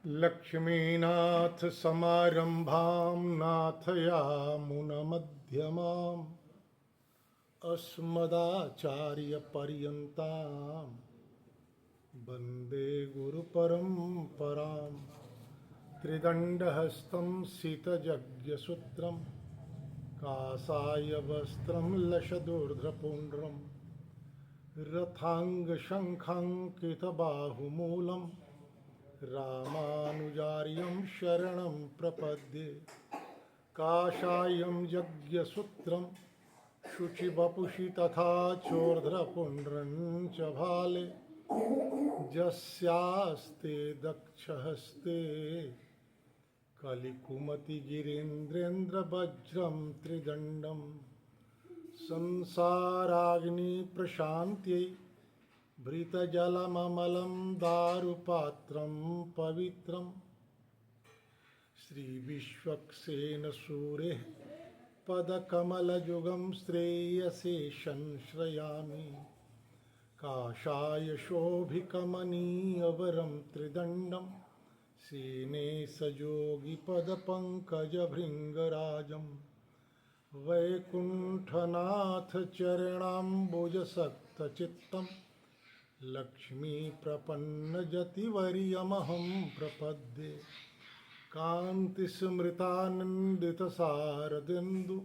लक्ष्मीनाथ समारंभां नाथयामुनमध्यमाम् अस्मदाचार्यपर्यन्तां वन्दे गुरुपरम्पराम्। त्रिदण्डहस्तं सितयज्ञसूत्रं काषायवस्त्रं लशदूर्ध्वपुण्ड्रं रथाङ्गशङ्खाङ्कितबाहुमूलं रामानुजार्यं शरणं प्रपद्ये। काषायं यज्ञसूत्रं शुचिवपुषि तथा चोर्ध्वपुण्ड्रं च भाले यस्यास्ते दक्षहस्ते कलिकुमतिगिरीन्द्रेन्द्रवज्रं त्रिदण्डं संसाराग्निप्रशान्त्यै भृतजलममलं दारुपात्रं पवित्रं श्रीविश्वक्सेनसूरेः पदकमलयुगं श्रेयसे संश्रयामि। काषायशोभिकमनीयवरं त्रिदण्डं श्रीनेशयोगिपदपङ्कजभृङ्गराजं वैकुण्ठनाथचरणाम्बुजसक्तचित्तं लक्ष्मीप्रपन्नजतिवर्यमहं प्रपद्ये। कान्तिस्मृतानन्दितशारदेन्दु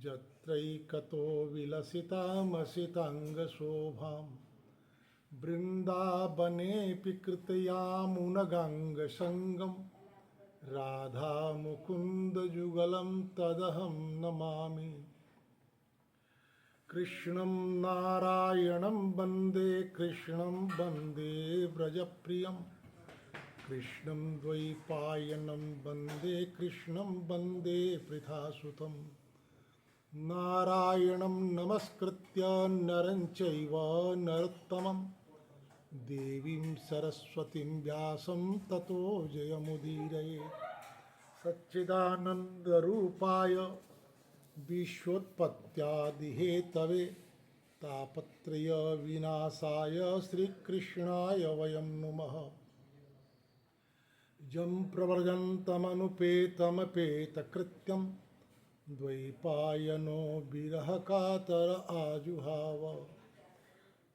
जत्रैकतो विलसितामसिताङ्गशोभां बृन्दावनेऽपि कृतयामुनगाङ्गसङ्गं राधामुकुन्दयुगलं तदहं नमामि। कृष्णं नारायणं वन्दे कृष्णं वन्दे व्रजप्रियं कृष्णं द्वैपायनं वन्दे कृष्णं वन्दे पृथासुतं। नारायणं नमस्कृत्य नरं चैव नरोत्तमं देवीं सरस्वतीं व्यासं ततो जयमुदीरये। सच्चिदानन्दरूपाय विश्वोत्पत्त्यादिहेतवे तापत्रयविनाशाय श्रीकृष्णाय वयं नुमः। यं प्रव्रजन्तमनुपेतमपेतकृत्यं द्वैपायनो विरहकातर आजुहाव।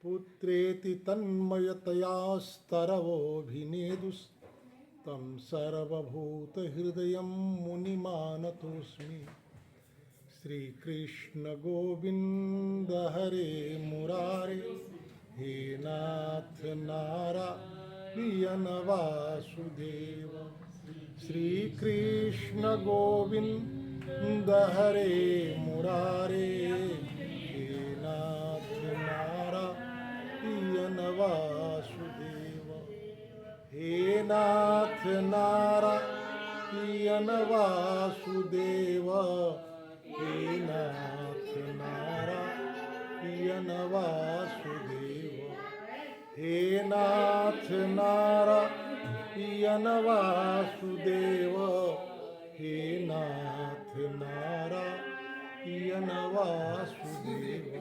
पुत्रेति तन्मयतयास्तरवोऽभिनेदुस्तं सर्वभूतहृदयं मुनिमानतोऽस्मि। श्रीकृष्ण गोविन्द हरे मुरारे, हे नाथ नारायण वासुदेव। श्रीकृष्ण गोविन्द हरे मुरारे, हे नाथ नारायण वासुदेव। हे नाथ नारायण वासुदेव, हे नाथ नारायण वासुदेव। हे नाथ नारायण वासुदेव, हे नाथ नारायण वासुदेव।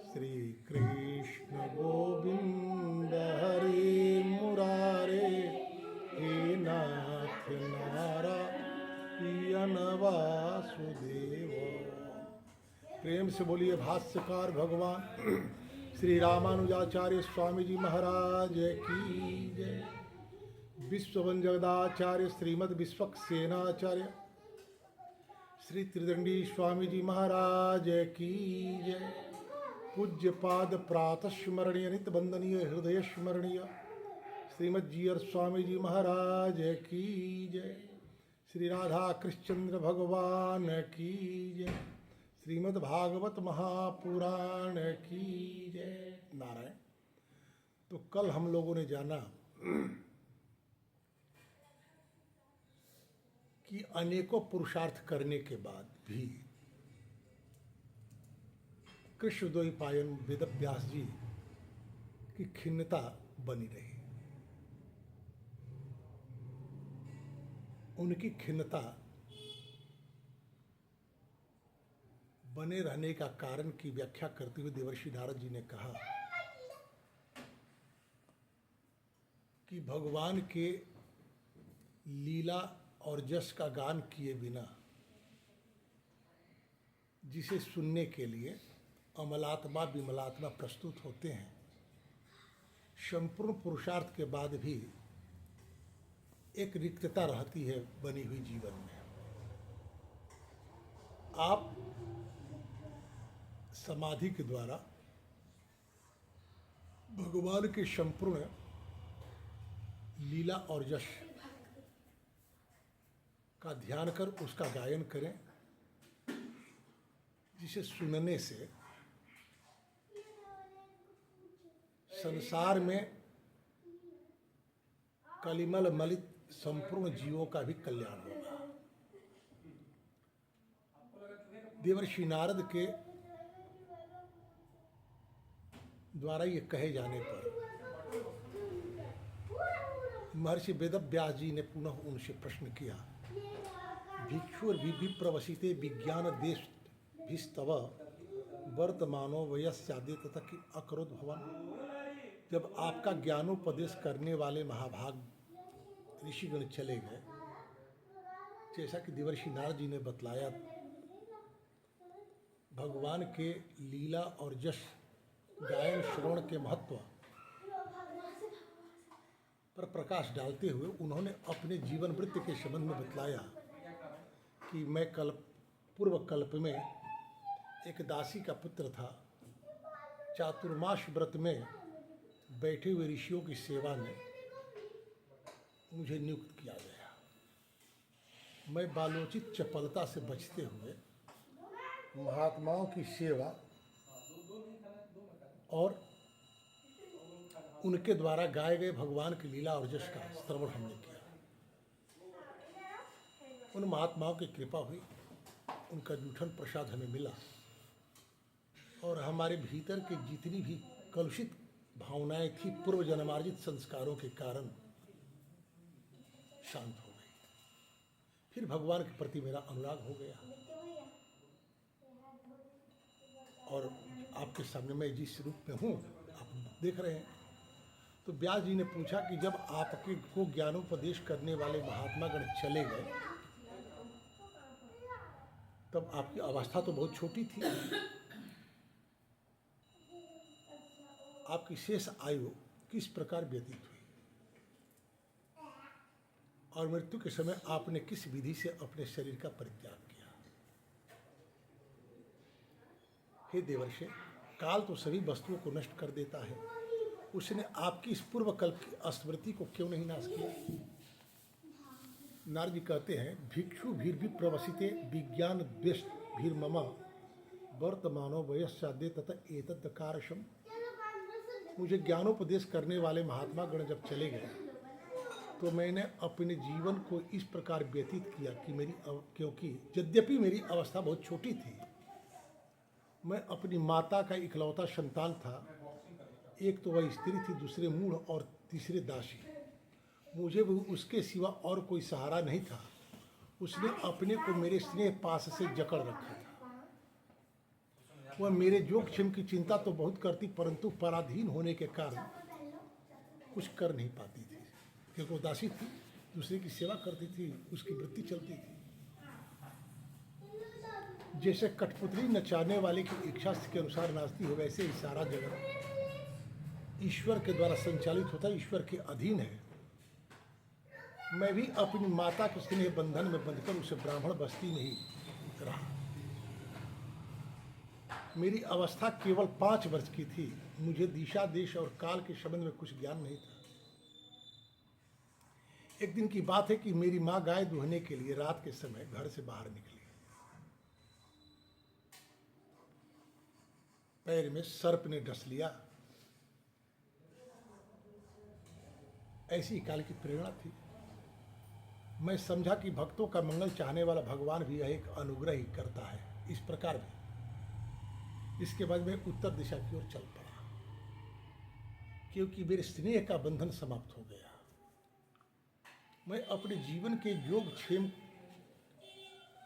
श्रीकृष्ण गोविन्द हरे मुरारे, हे नाथ नारायण वासुदेव। प्रेम से बोलिए भाष्यकार भगवान श्री रामानुजाचार्य स्वामी जी महाराज की जय। विश्ववंजगदाचार्य श्रीमद विश्वक्सेनाचार्य श्री त्रिदंडी स्वामी जी महाराज की जय। पूज्यपाद प्रातः स्मरणीय नित्य वंदनीय हृदय स्मरणीय श्रीमद जीयर स्वामी जी महाराज की जय। श्री राधा कृष्णचंद्र भगवान की जय। श्रीमद् भागवत महापुराण की जय। नारायण। तो कल हम लोगों ने जाना कि अनेकों पुरुषार्थ करने के बाद भी कृष्णद्वैपायन वेदव्यास जी की खिन्नता बनी रही। उनकी खिन्नता बने रहने का कारण की व्याख्या करते हुए देवर्षि नारद जी ने कहा कि भगवान के लीला और जस का गान किए बिना जिसे सुनने के लिए अमलात्मा विमलात्मा प्रस्तुत होते हैं, संपूर्ण पुरुषार्थ के बाद भी एक रिक्तता रहती है बनी हुई जीवन में। आप समाधि के द्वारा भगवान के संपूर्ण लीला और यश का ध्यान कर उसका गायन करें, जिसे सुनने से संसार में कलिमल मलित संपूर्ण जीवों का भी कल्याण होगा। देवर्षि नारद के द्वारा ये कहे जाने पर महर्षि वेदव्यास जी ने पुनः उनसे प्रश्न किया, भिक्षुर विप्रवसिते विज्ञान देश भिस्तव वर्तमानो वयस्यादि तथा कि अकरोध भवन। जब आपका ज्ञानोपदेश करने वाले महाभाग ऋषिगण चले गए, जैसा कि देवर्षि नारद जी ने बतलाया, भगवान के लीला और यश गायन श्रवण के महत्व पर प्रकाश डालते हुए उन्होंने अपने जीवन वृत्त के संबंध में बतलाया कि मैं पूर्व कल्प में एक दासी का पुत्र था। चातुर्मास व्रत में बैठे हुए ऋषियों की सेवा में मुझे नियुक्त किया गया। मैं बालोचित चपलता से बचते हुए महात्माओं की सेवा और उनके द्वारा गाए गए भगवान की लीला और यश का श्रवण हमने किया। उन महात्माओं की कृपा हुई, उनका जूठन प्रसाद हमें मिला और हमारे भीतर के जितनी भी कलुषित भावनाएं थी पूर्व जन्मार्जित संस्कारों के कारण शांत हो गई। फिर भगवान के प्रति मेरा अनुराग हो गया और आपके सामने मैं जिस रूप में हूँ आप देख रहे हैं। तो व्यास जी ने पूछा कि जब आपके को ज्ञानोपदेश करने वाले महात्मा गण चले गए तब आपकी अवस्था तो बहुत छोटी थी, आपकी शेष आयु किस प्रकार व्यतीत हुई और मृत्यु के समय आपने किस विधि से अपने शरीर का परित्याग किया। हे देवर्षि, काल तो सभी वस्तुओं को नष्ट कर देता है, उसने आपकी इस पूर्व कल्प की स्मृति को क्यों नहीं नाश किया। नारद जी कहते हैं, भिक्षु भीर भी प्रवसिते विज्ञान द्वेष भीर ममा वर्तमानो वयस्यादे तथा एतत् कारशम। मुझे ज्ञानोपदेश करने वाले महात्मा गण जब चले गए तो मैंने अपने जीवन को इस प्रकार व्यतीत किया कि क्योंकि यद्यपि मेरी अवस्था बहुत छोटी थी, मैं अपनी माता का इकलौता संतान था। एक तो वह स्त्री थी, दूसरे मूढ़ और तीसरे दासी। मुझे वो उसके सिवा और कोई सहारा नहीं था। उसने अपने को मेरे स्नेह पास से जकड़ रखा था। वह मेरे जोगक्षेम की चिंता तो बहुत करती, परंतु पराधीन होने के कारण कुछ कर नहीं पाती थी, क्योंकि वो दासी थी, दूसरे की सेवा करती थी, उसकी वृत्ति चलती थी। जैसे कठपुतली नचाने वाले की इच्छा के अनुसार नाचती है, वैसे ही सारा जगत ईश्वर के द्वारा संचालित होता है, ईश्वर के अधीन है। मैं भी अपनी माता के स्नेह बंधन में बंधकर उसे ब्राह्मण बस्ती में ही रहा। मेरी अवस्था केवल 5 वर्ष की थी। मुझे दिशा देश और काल के संबंध में कुछ ज्ञान नहीं था। एक दिन की बात है कि मेरी माँ गाय दुहने के लिए रात के समय घर से बाहर निकली। पैर में सर्प ने डस लिया। ऐसी काल की प्रेरणा थी। मैं समझा कि भक्तों का मंगल चाहने वाला भगवान भी एक अनुग्रह ही करता है, इस प्रकार भी। इसके बाद मैं उत्तर दिशा की ओर चल पड़ा, क्योंकि मेरे स्नेह का बंधन समाप्त हो गया। मैं अपने जीवन के योग क्षेम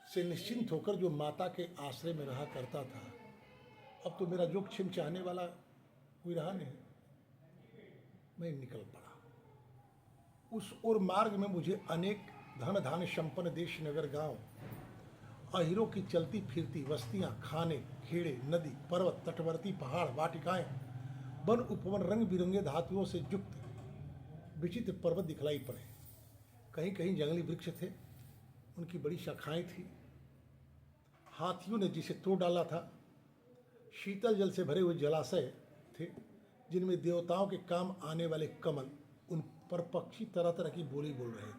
से निश्चिंत होकर जो माता के आश्रय में रहा करता था, अब तो मेरा योग क्षेम चाहने वाला कोई रहा नहीं। मैं निकल पड़ा। उस और मार्ग में मुझे अनेक धन धान्य संपन्न देश नगर गांव, अहिरों की चलती फिरती बस्तियां, खाने खेड़े, नदी पर्वत, तटवर्ती पहाड़, वाटिकाएं, वन उपवन, रंग बिरंगे धातुओं से युक्त विचित्र पर्वत दिखलाई पड़े। कहीं कहीं जंगली वृक्ष थे, उनकी बड़ी शाखाएं थी। हाथियों ने जिसे तोड़ डाला था। शीतल जल से भरे हुए जलाशय थे, जिनमें देवताओं के काम आने वाले कमल, उन पर पक्षी तरह तरह की बोली बोल रहे थे,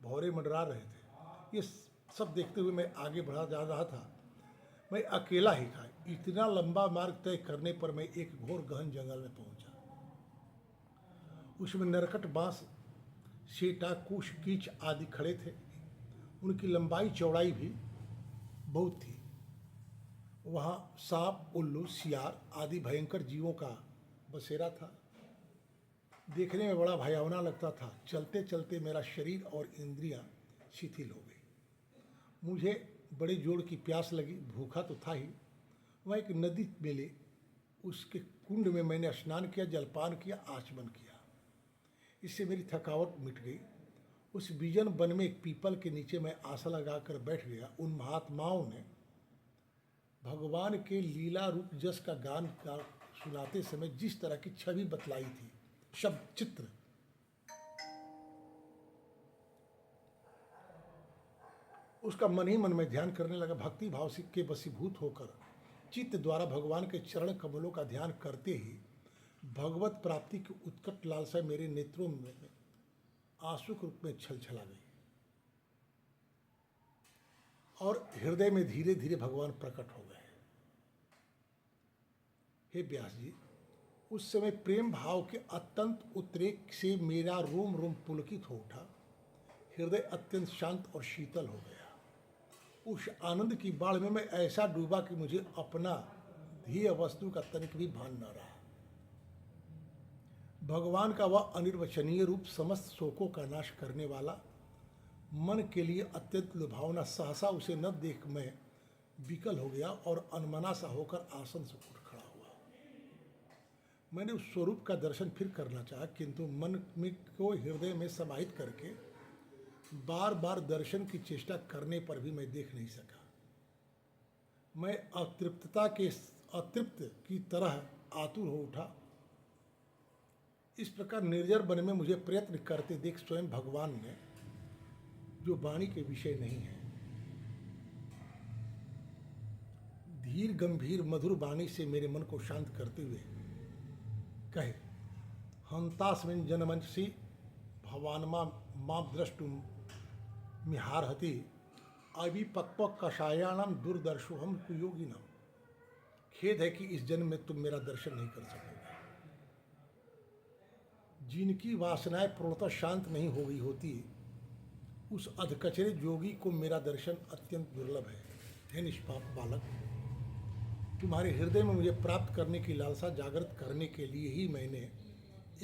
भौरे मंडरा रहे थे। ये सब देखते हुए मैं आगे बढ़ा जा रहा था। मैं अकेला ही था। इतना लंबा मार्ग तय करने पर मैं एक घोर गहन जंगल में पहुंचा। उसमें नरकट, बांस, सेटा, कुश, कीच आदि खड़े थे। उनकी लंबाई चौड़ाई भी बहुत थी। वहाँ सांप, उल्लू, सियार आदि भयंकर जीवों का बसेरा था। देखने में बड़ा भयावना लगता था। चलते चलते मेरा शरीर और इंद्रियां शिथिल हो गई। मुझे बड़े जोर की प्यास लगी। भूखा तो था ही। वहाँ एक नदी मिली। उसके कुंड में मैंने स्नान किया, जलपान किया, आचमन किया। इससे मेरी थकावट मिट गई। उस विजन वन में एक पीपल के नीचे मैं आशा लगाकर बैठ गया। उन महात्माओं ने भगवान के लीला रूप जस का गान सुनाते समय जिस तरह की छवि बतलाई थी, शब्द, चित्र, उसका मन ही मन में ध्यान करने लगा। भक्ति भाव से के वशीभूत होकर चित्त द्वारा भगवान के चरण कमलों का ध्यान करते ही भगवत प्राप्ति की उत्कट लालसा मेरे नेत्रों में आंसू के रूप में छलछला गई और हृदय में धीरे धीरे भगवान प्रकट हो गए। हे व्यास जी, उस समय प्रेम भाव के अत्यंत उद्रेक से मेरा रोम रोम पुलकित हो उठा। हृदय अत्यंत शांत और शीतल हो गया। उस आनंद की बाढ़ में मैं ऐसा डूबा कि मुझे अपना ध्येय वस्तु का तनिक भी भान न रहा। भगवान का वह अनिर्वचनीय रूप, समस्त शोकों का नाश करने वाला, मन के लिए अत्यंत लुभावना, सहसा उसे न देख मैं विकल हो गया और अनमना सा होकर आसन से उठ खड़ा हुआ। मैंने उस स्वरूप का दर्शन फिर करना चाहा, किंतु मन में को हृदय में समाहित करके बार बार दर्शन की चेष्टा करने पर भी मैं देख नहीं सका। मैं अतृप्त की तरह आतुर हो उठा। इस प्रकार निर्जर वन में मुझे प्रयत्न करते देख स्वयं भगवान ने, जो वाणी के विषय नहीं है, धीर गंभीर मधुर वाणी से मेरे मन को शांत करते हुए कहे, हंतास्मिन् जनमंसी भवानमा मां द्रष्टुम मिहारहति अविपक्व कषायाणाम दुर्दर्शोहम कुयोगिनम। खेद है कि इस जन्म में तुम मेरा दर्शन नहीं कर सकोगे। जिनकी वासनाएं पूर्णतः शांत नहीं हो गई होती, उस अधकचरे योगी को मेरा दर्शन अत्यंत दुर्लभ है। हे निष्पाप बालक, तुम्हारे हृदय में मुझे प्राप्त करने की लालसा जागृत करने के लिए ही मैंने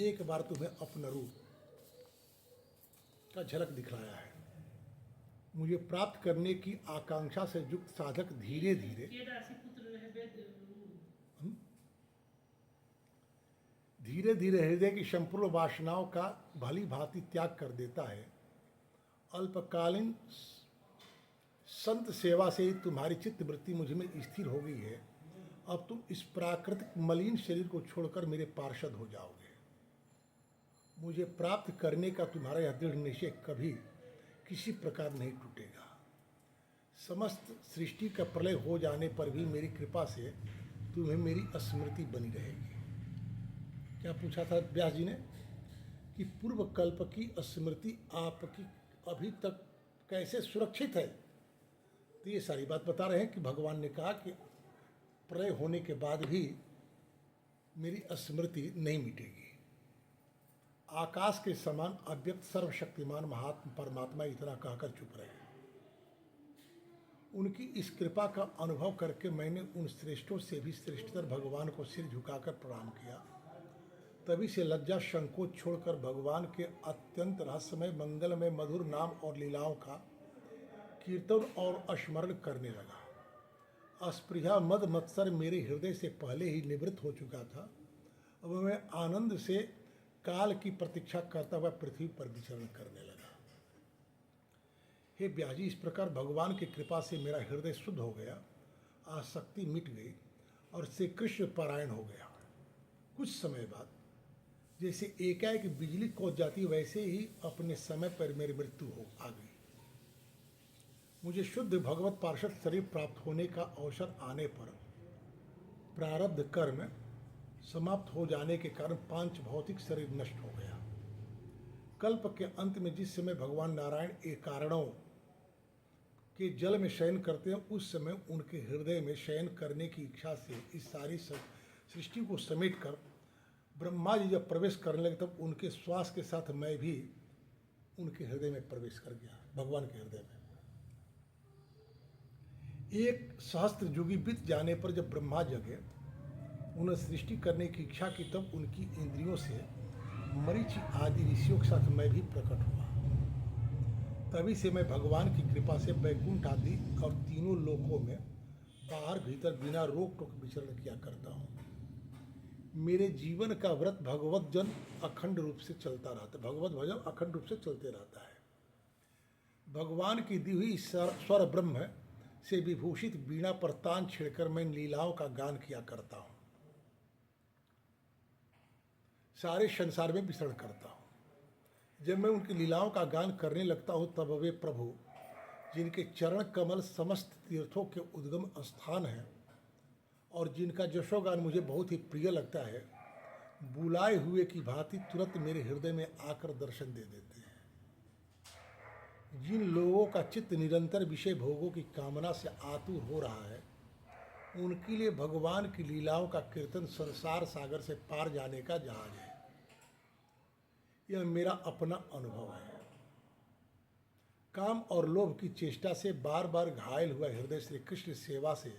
एक बार तुम्हें अपना रूप का झलक दिखलाया है। मुझे प्राप्त करने की आकांक्षा से युक्त साधक धीरे धीरे हृदय की संपूर्ण वासनाओं का भली भांति त्याग कर देता है। अल्पकालीन संत सेवा से ही तुम्हारी चित्त वृत्ति मुझ में स्थिर हो गई है। अब तुम इस प्राकृतिक मलिन शरीर को छोड़कर मेरे पार्षद हो जाओगे। मुझे प्राप्त करने का तुम्हारा यह दृढ़ निश्चय कभी किसी प्रकार नहीं टूटेगा। समस्त सृष्टि का प्रलय हो जाने पर भी मेरी कृपा से तुम्हें मेरी स्मृति बनी रहेगी। क्या पूछा था व्यास जी ने कि पूर्व कल्प की स्मृति आपकी अभी तक कैसे सुरक्षित है? तो ये सारी बात बता रहे हैं कि भगवान ने कहा कि प्रलय होने के बाद भी मेरी स्मृति नहीं मिटेगी। आकाश के समान अव्यक्त सर्वशक्तिमान महात्मा परमात्मा इतना कहकर चुप रहे। उनकी इस कृपा का अनुभव करके मैंने उन श्रेष्ठों से भी श्रेष्ठतर भगवान को सिर झुकाकर प्रणाम किया। तभी से लज्जा संकोच छोड़कर भगवान के अत्यंत रहस्यमय मंगलमय मधुर नाम और लीलाओं का कीर्तन और स्मरण करने लगा। स्पृहा मद मत्सर मेरे हृदय से पहले ही निवृत्त हो चुका था। अब मैं आनंद से काल की प्रतीक्षा करता हुआ पृथ्वी पर विचरण करने लगा। हे ब्याजी, इस प्रकार भगवान की कृपा से मेरा हृदय शुद्ध हो गया, आसक्ति मिट गई और श्री कृष्ण पारायण हो गया। कुछ समय बाद जैसे एकाएक बिजली कौंध जाती, वैसे ही अपने समय पर मेरी मृत्यु हो आ गई। मुझे शुद्ध भगवत पार्षद शरीर प्राप्त होने का अवसर आने पर प्रारब्ध कर्म समाप्त हो जाने के कारण पांच भौतिक शरीर नष्ट हो गया। कल्प के अंत में जिस समय भगवान नारायण एक कारणों के जल में शयन करते हैं, उस समय उनके हृदय में शयन करने की इच्छा से इस सारी सृष्टि को समेटकर ब्रह्मा जी जब प्रवेश करने लगे, तब उनके श्वास के साथ मैं भी उनके हृदय में प्रवेश कर गया, भगवान के हृदय में। एक सहस्त्र युगी बीत जाने पर जब ब्रह्मा जगे, उन्हें सृष्टि करने की इच्छा की, तब उनकी इंद्रियों से मरीचि आदि ऋषियों के साथ मैं भी प्रकट हुआ। तभी से मैं भगवान की कृपा से वैकुंठ आदि और तीनों लोकों में बाहर भीतर बिना रोक टोक विचरण किया करता हूँ। मेरे जीवन का व्रत भगवत जन अखंड रूप से चलता रहता है, भगवत भजन अखंड रूप से चलते रहता है। भगवान की दी हुई स्वर ब्रह्म से विभूषित बीणा पर तान छिड़कर मैं लीलाओं का गान किया करता हूँ, सारे संसार में विचरण करता हूँ। जब मैं उनकी लीलाओं का गान करने लगता हूँ, तब वे प्रभु, जिनके चरण कमल समस्त तीर्थों के उद्गम स्थान हैं और जिनका यशोगान मुझे बहुत ही प्रिय लगता है, बुलाए हुए की भांति तुरंत मेरे हृदय में आकर दर्शन दे देते हैं। जिन लोगों का चित्त निरंतर विषय भोगों की कामना से आतुर हो रहा है, उनके लिए भगवान की लीलाओं का कीर्तन संसार सागर से पार जाने का जहाज है। यह मेरा अपना अनुभव है। काम और लोभ की चेष्टा से बार बार घायल हुआ हृदय श्री कृष्ण सेवा से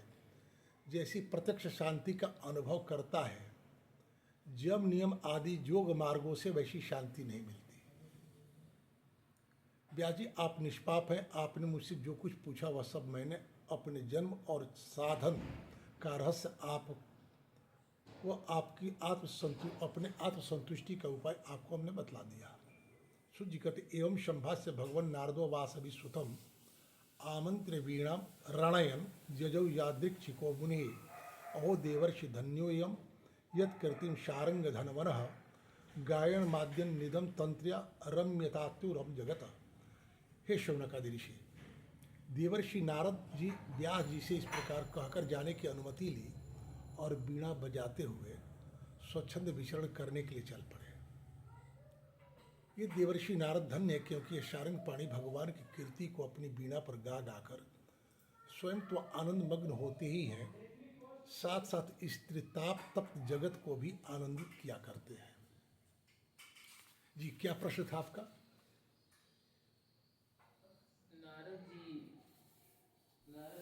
जैसी प्रत्यक्ष शांति का अनुभव करता है, जब नियम आदि योग मार्गों से वैसी शांति नहीं मिलती। व्यास जी, आप निष्पाप हैं। आपने मुझसे जो कुछ पूछा वह सब मैंने अपने जन्म और साधन का रहस्य आपकी अपने आत्मसंतुष्टि का उपाय आपको हमने बतला दिया। शुद्ध जी कहते, एवं संभाष्य भगवान नारदो वासवि सुतम आमंत्र वीणाम रणयन यजौ यादृक्षिको मुनि अहो देवर्षि धन्योयम यत्कृतिम शारंग धनवनः गायन माद्यन निदम तंत्र्या रम्यतात्युरम जगत। हे शौनकादि ऋषि, देवर्षि नारद जी व्यास जी से इस प्रकार कहकर जाने की अनुमति ली और बीणा बजाते हुए स्वच्छंद विचरण करने के लिए चल पड़े। ये देवर्षि नारद धन्य है, क्योंकि ये शारंग पाणी भगवान की कीर्ति को अपनी बीणा पर गा गाकर स्वयं तो आनंद मग्न होते ही हैं, साथ साथ इस त्रिताप तप्त जगत को भी आनंदित किया करते हैं। जी, क्या प्रश्न था आपका? नारद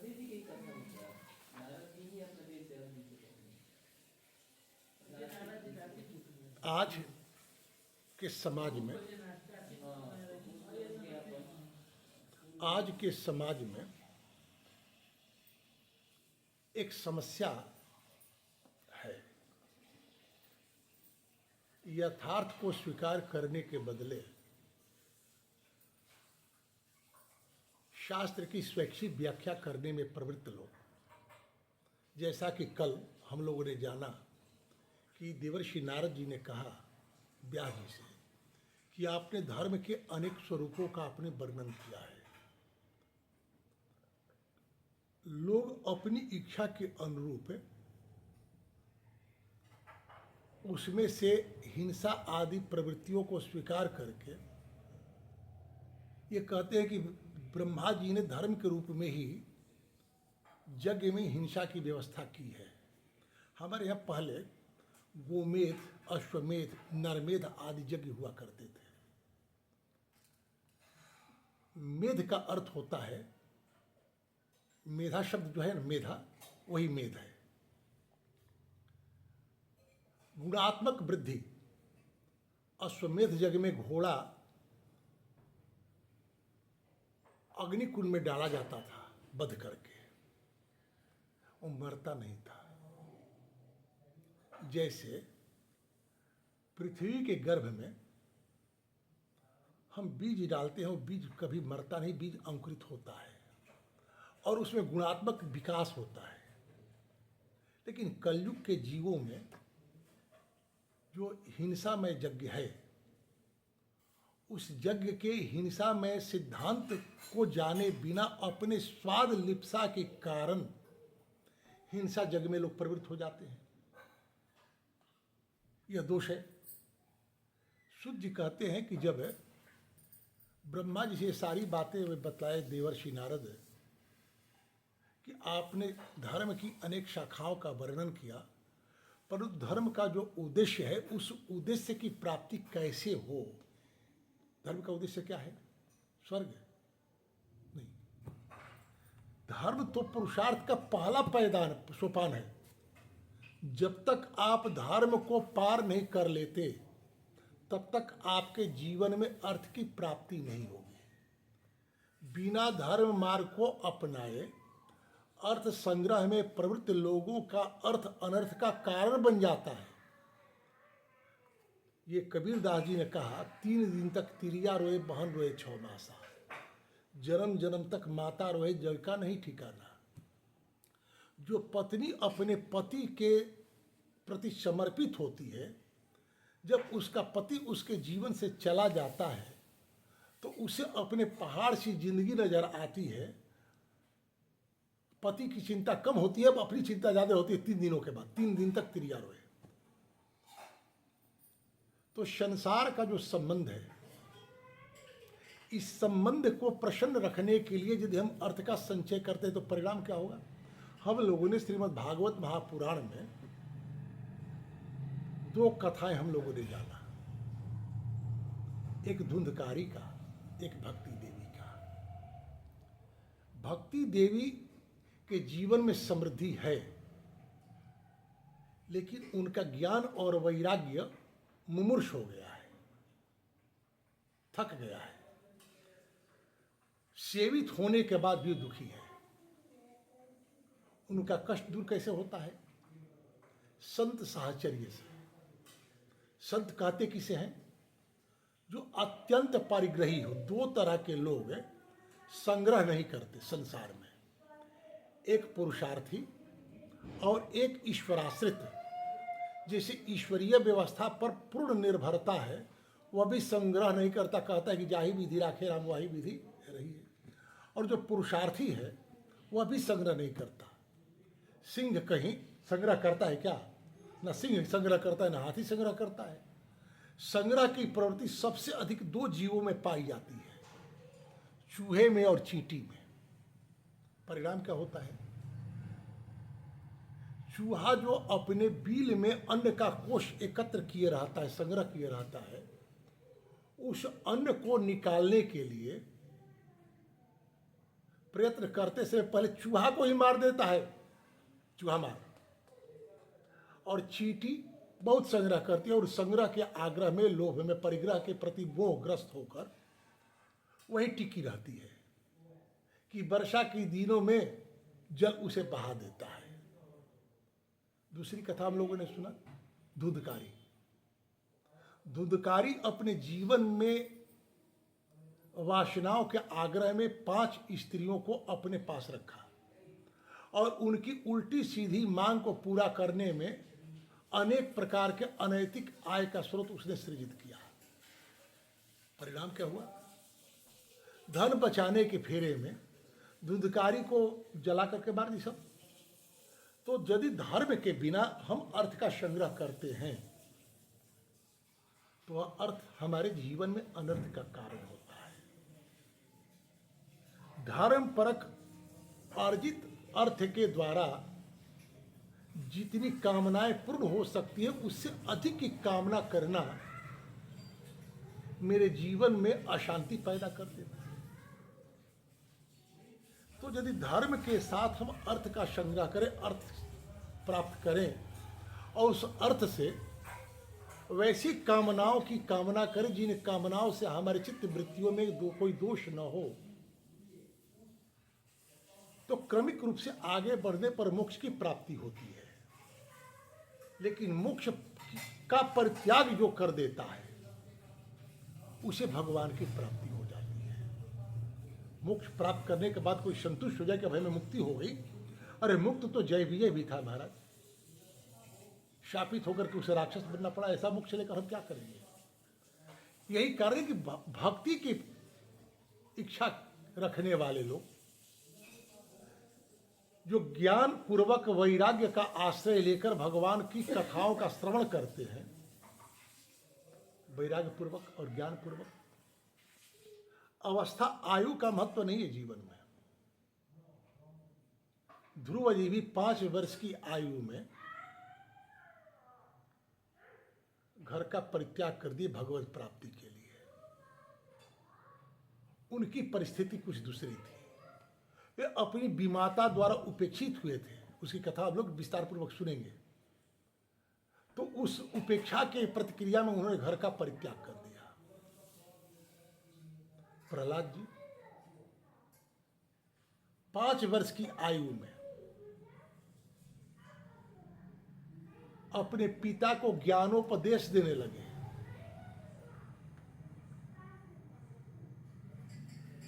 जी की कथा होता है। नारद जी ही अपने देश से आज के समाज में, आज के समाज में एक समस्या है। यथार्थ को स्वीकार करने के बदले शास्त्र की स्वैच्छिक व्याख्या करने में प्रवृत्त लोग, जैसा कि कल हम लोगों ने जाना कि देवर्षि नारद जी ने कहा व्यास जी से कि आपने धर्म के अनेक स्वरूपों का आपने वर्णन किया है। लोग अपनी इच्छा के अनुरूप उसमें से हिंसा आदि प्रवृत्तियों को स्वीकार करके ये कहते हैं कि ब्रह्मा जी ने धर्म के रूप में ही यज्ञ में हिंसा की व्यवस्था की है। हमारे यहाँ पहले गोमेध, अश्वमेध, नरमेध आदि यज्ञ हुआ करते थे। मेध का अर्थ होता है, मेधा शब्द जो है ना, मेधा, वही मेध है, गुणात्मक वृद्धि। अश्वमेध यज्ञ में घोड़ा अग्निकुंड में डाला जाता था वध करके, वो मरता नहीं था। जैसे पृथ्वी के गर्भ में हम बीज डालते हैं, वो बीज कभी मरता नहीं, बीज अंकुरित होता है और उसमें गुणात्मक विकास होता है। लेकिन कलयुग के जीवों में जो हिंसामय यज्ञ है, उस यज्ञ के हिंसामय सिद्धांत को जाने बिना अपने स्वाद लिप्सा के कारण हिंसा यज्ञ में लोग प्रवृत्त हो जाते हैं। यह दोष है। सूर्य जी कहते हैं कि जब ब्रह्मा जी से ये सारी बातें वे बतलाए देवर्षि नारद कि आपने धर्म की अनेक शाखाओं का वर्णन किया, पर उस धर्म का जो उद्देश्य है, उस उद्देश्य की प्राप्ति कैसे हो। धर्म का उद्देश्य क्या है? स्वर्ग नहीं। धर्म तो पुरुषार्थ का पहला पैदान सोपान है। जब तक आप धर्म को पार नहीं कर लेते, तब तक आपके जीवन में अर्थ की प्राप्ति नहीं होगी। बिना धर्म मार्ग को अपनाए अर्थ संग्रह में प्रवृत्त लोगों का अर्थ अनर्थ का कारण बन जाता है। ये कबीरदास जी ने कहा, 3 दिन तक तिरिया रोए बहन रोए 6 मासा, जन्म जन्म तक माता रोए जग का नहीं ठिकाना। जो पत्नी अपने पति के प्रति समर्पित होती है, जब उसका पति उसके जीवन से चला जाता है तो उसे अपने पहाड़ सी जिंदगी नजर आती है। पति की चिंता कम होती है, अब अपनी चिंता ज्यादा होती है 3 दिनों के बाद। 3 दिन तक तिरिया रोए। तो संसार का जो संबंध है, इस संबंध को प्रसन्न रखने के लिए यदि हम अर्थ का संचय करते हैं तो परिणाम क्या होगा? हम लोगों ने श्रीमद् भागवत महापुराण में 2 कथाएं हम लोगों ने जाना, एक धुंधकारी का, एक भक्ति देवी का। भक्ति देवी के जीवन में समृद्धि है, लेकिन उनका ज्ञान और वैराग्य मुमूर्ष हो गया है, थक गया है। सेवित होने के बाद भी दुखी है। उनका कष्ट दूर कैसे होता है? संत साहचर्य से। संत कहते किसे हैं? जो अत्यंत परिग्रही हो। 2 तरह के लोग संग्रह नहीं करते संसार में, एक पुरुषार्थी और एक ईश्वराश्रित। जैसे ईश्वरीय व्यवस्था पर पूर्ण निर्भरता है, वह भी संग्रह नहीं करता, कहता है कि जाही विधि राखे राम वही विधि रही है। और जो पुरुषार्थी है वह भी संग्रह नहीं करता। सिंह कहीं संग्रह करता है क्या? ना सिंह संग्रह करता है, ना हाथी संग्रह करता है। संग्रह की प्रवृत्ति सबसे अधिक 2 जीवों में पाई जाती है, चूहे में और चींटी में। परिणाम क्या होता है? चूहा जो अपने बिल में अन्न का कोष एकत्र किए रहता है, संग्रह किए रहता है, उस अन्न को निकालने के लिए प्रयत्न करते से पहले चूहा को ही मार देता है, चूहा मार। और चींटी बहुत संग्रह करती है और संग्रह के आग्रह में, लोभ में, परिग्रह के प्रति मोहग्रस्त होकर वही टिकी रहती है कि वर्षा के दिनों में जल उसे बहा देता है। दूसरी कथा हम लोगों ने सुना, धुंधकारी। धुंधकारी अपने जीवन में वासनाओं के आग्रह में 5 स्त्रियों को अपने पास रखा और उनकी उल्टी सीधी मांग को पूरा करने में अनेक प्रकार के अनैतिक आय का स्रोत उसने सृजित किया। परिणाम क्या हुआ? धन बचाने के फेरे में धुंधकारी को जला करके मार दी सब। तो यदि धर्म के बिना हम अर्थ का संग्रह करते हैं तो वह अर्थ हमारे जीवन में अनर्थ का कारण होता है। धर्म परक अर्जित अर्थ के द्वारा जितनी कामनाएं पूर्ण हो सकती है, उससे अधिक की कामना करना मेरे जीवन में अशांति पैदा कर देता है। तो यदि धर्म के साथ हम अर्थ का संग्रह करें, अर्थ प्राप्त करें और उस अर्थ से वैसी कामनाओं की कामना करें जिन कामनाओं से हमारे चित्त वृत्तियों में कोई दोष न हो, तो क्रमिक रूप से आगे बढ़ने पर मोक्ष की प्राप्ति होती है। लेकिन मोक्ष का परित्याग जो कर देता है उसे भगवान की प्राप्ति हो जाती है। मोक्ष प्राप्त करने के बाद कोई संतुष्ट हो जाए कि भाई मैं मुक्ति हो गई, अरे मुक्त तो जय विजय भी था महाराज, शापित होकर के उसे राक्षस बनना पड़ा, ऐसा मोक्ष लेकर हम क्या करेंगे। यही कारण कि भक्ति की इच्छा रखने वाले लोग जो ज्ञान पूर्वक वैराग्य का आश्रय लेकर भगवान की कथाओं का श्रवण करते हैं, वैराग्य पूर्वक और ज्ञान पूर्वक, अवस्था आयु का महत्व नहीं है जीवन में। ध्रुव जी भी 5 वर्ष की आयु में घर का परित्याग कर दिए भगवत प्राप्ति के लिए। उनकी परिस्थिति कुछ दूसरी थी, वे अपनी विमाता द्वारा उपेक्षित हुए थे, उसकी कथा हम लोग विस्तार पूर्वक सुनेंगे। तो उस उपेक्षा के प्रतिक्रिया में उन्होंने घर का परित्याग कर दिया। प्रहलाद जी 5 वर्ष की आयु में अपने पिता को ज्ञानोपदेश देने लगे।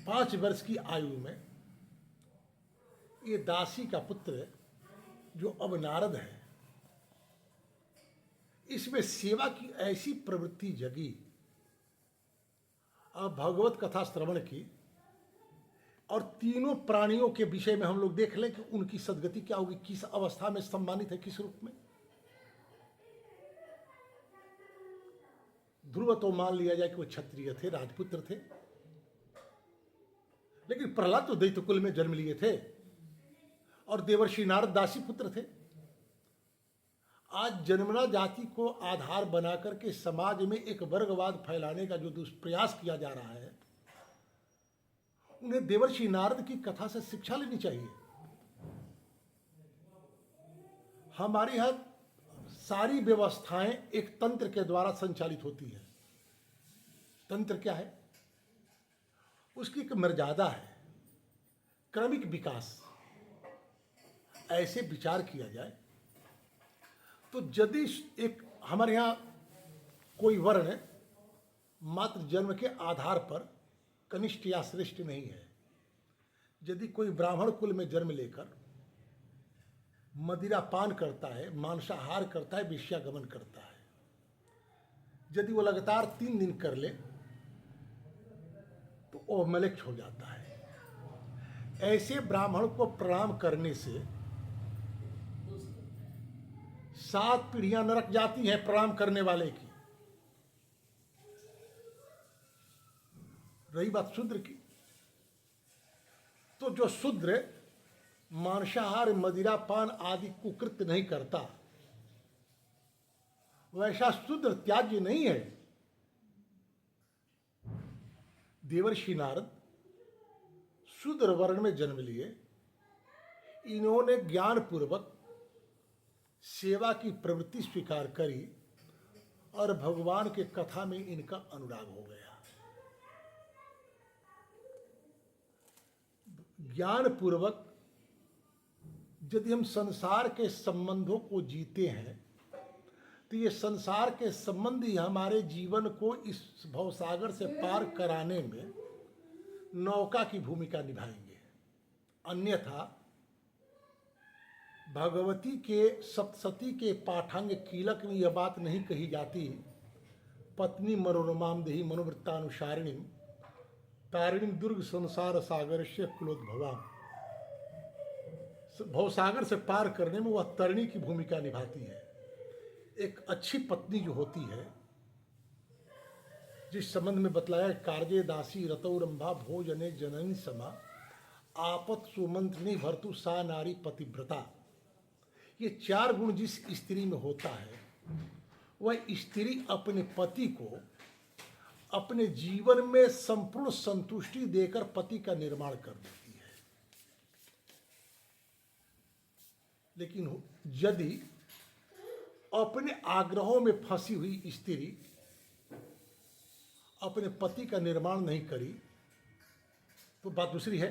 5 वर्ष की आयु में ये दासी का पुत्र जो अब नारद है, इसमें सेवा की ऐसी प्रवृत्ति जगी। अब भगवत कथा श्रवण की और तीनों प्राणियों के विषय में हम लोग देख लें कि उनकी सदगति क्या होगी, किस अवस्था में सम्मानित है, किस रूप में। ध्रुव तो मान लिया जाए कि वो क्षत्रिय थे, राजपुत्र थे, लेकिन प्रहलाद तो दैत्य में जन्म लिए थे और देवर्षि नारद दासी पुत्र थे। आज जन्मना जाति को आधार बनाकर के समाज में एक वर्गवाद फैलाने का जो दुष्प्रयास किया जा रहा है, उन्हें देवर्षि नारद की कथा से शिक्षा लेनी चाहिए। हमारे यहां सारी व्यवस्थाएं एक तंत्र के द्वारा संचालित होती है। तंत्र क्या है? उसकी एक मर्यादा है, क्रमिक विकास। ऐसे विचार किया जाए तो यदि एक हमारे यहाँ कोई वर्ण मात्र जन्म के आधार पर कनिष्ठ या श्रेष्ठ नहीं है। यदि कोई ब्राह्मण कुल में जन्म लेकर मदिरा पान करता है, मांसाहार करता है, वेश्यागमन करता है, यदि वो लगातार 3 दिन कर ले तो वो मलेच्छ हो जाता है। ऐसे ब्राह्मण को प्रणाम करने से 7 पीढ़ियां नरक जाती हैं प्रणाम करने वाले की। रही बात शूद्र की, तो जो शूद्र मांसाहार, मदिरा पान आदि कुकृत्य नहीं करता, वैसा शूद्र त्याज्य नहीं है। देवर्षि नारद शूद्र वर्ण में जन्म लिए, इन्होंने ज्ञान पूर्वक सेवा की प्रवृत्ति स्वीकार करी और भगवान के कथा में इनका अनुराग हो गया। ज्ञान पूर्वक यदि हम संसार के संबंधों को जीते हैं तो ये संसार के संबंध ही हमारे जीवन को इस भवसागर से पार कराने में नौका की भूमिका निभाएंगे। अन्यथा भगवती के सप्तशती के पाठांग कीलक में यह बात नहीं कही जाती, पत्नी मनोरमाम देही मनोवृत्तानुसारिणी तारिणी दुर्ग संसार सागर से कुलोद्भवा। भवसागर से पार करने में वह तरिणी की भूमिका निभाती है। एक अच्छी पत्नी जो होती है, जिस संबंध में बतलाया, कार्ये दासी रतौरंभा भोजने जननी समा आपत सुमंत्रनी भर्तु सा नारी पतिव्रता। ये 4 गुण जिस स्त्री में होता है, वह स्त्री अपने पति को अपने जीवन में संपूर्ण संतुष्टि देकर पति का निर्माण कर देती है। लेकिन यदि अपने आग्रहों में फंसी हुई स्त्री अपने पति का निर्माण नहीं करी तो बात दूसरी है।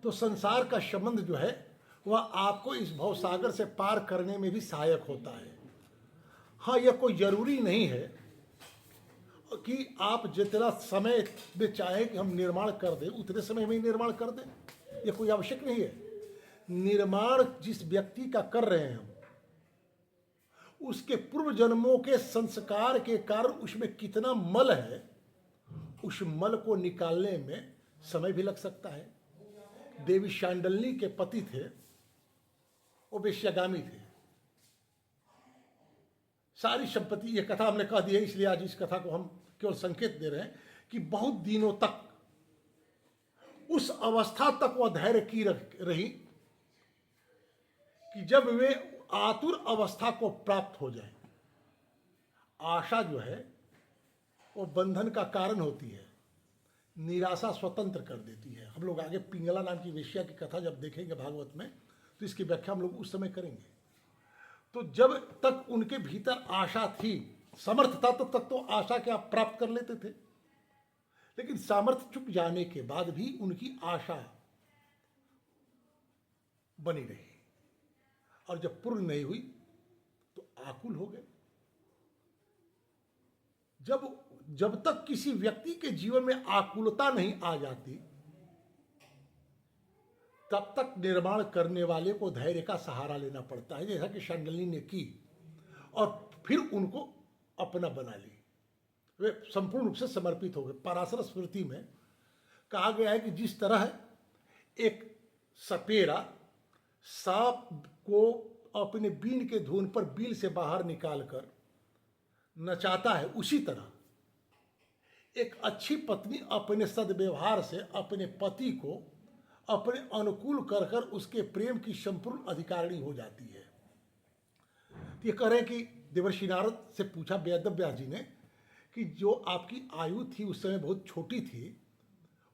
तो संसार का संबंध जो है वह आपको इस भवसागर से पार करने में भी सहायक होता है। हाँ, यह कोई जरूरी नहीं है कि आप जितना समय में चाहे कि हम निर्माण कर दें उतने समय में ही निर्माण कर दें, यह कोई आवश्यक नहीं है। निर्माण जिस व्यक्ति का कर रहे हैं हम, उसके पूर्व जन्मों के संस्कार के कारण उसमें कितना मल है, उस मल को निकालने में समय भी लग सकता है। देवी शांडलिनी के पति थे, वो वेश्यागामी थे, सारी संपत्ति, ये कथा हमने कह दी है इसलिए आज इस कथा को हम केवल संकेत दे रहे हैं कि बहुत दिनों तक उस अवस्था तक वह धैर्य की रही कि जब वे आतुर अवस्था को प्राप्त हो जाए। आशा जो है वो बंधन का कारण होती है, निराशा स्वतंत्र कर देती है। हम लोग आगे पिंगला नाम की वेश्या की कथा जब देखेंगे भागवत में तो इसकी व्याख्या हम लोग उस समय करेंगे। तो जब तक उनके भीतर आशा थी, समर्थ था, तब तक तो आशा के आप प्राप्त कर लेते थे, लेकिन सामर्थ्य चुक जाने के बाद भी उनकी आशा बनी रही और जब पूर्ण नहीं हुई तो आकुल हो गए। जब तक किसी व्यक्ति के जीवन में आकुलता नहीं आ जाती तब तक निर्माण करने वाले को धैर्य का सहारा लेना पड़ता है, जैसा कि शांडलिनी ने की और फिर उनको अपना बना ली। वे संपूर्ण रूप से समर्पित हो गए। पराशर स्मृति में कहा गया है कि जिस तरह एक सपेरा सांप को अपने बीन के धुन पर बील से बाहर निकालकर नचाता है, उसी तरह एक अच्छी पत्नी अपने सद्व्यवहार से अपने पति को अपने अनुकूल कर कर उसके प्रेम की संपूर्ण अधिकारिणी हो जाती है। ये कह रहे हैं कि देवर्षि नारद से पूछा वेदव्यास जी ने कि जो आपकी आयु थी उस समय बहुत छोटी थी,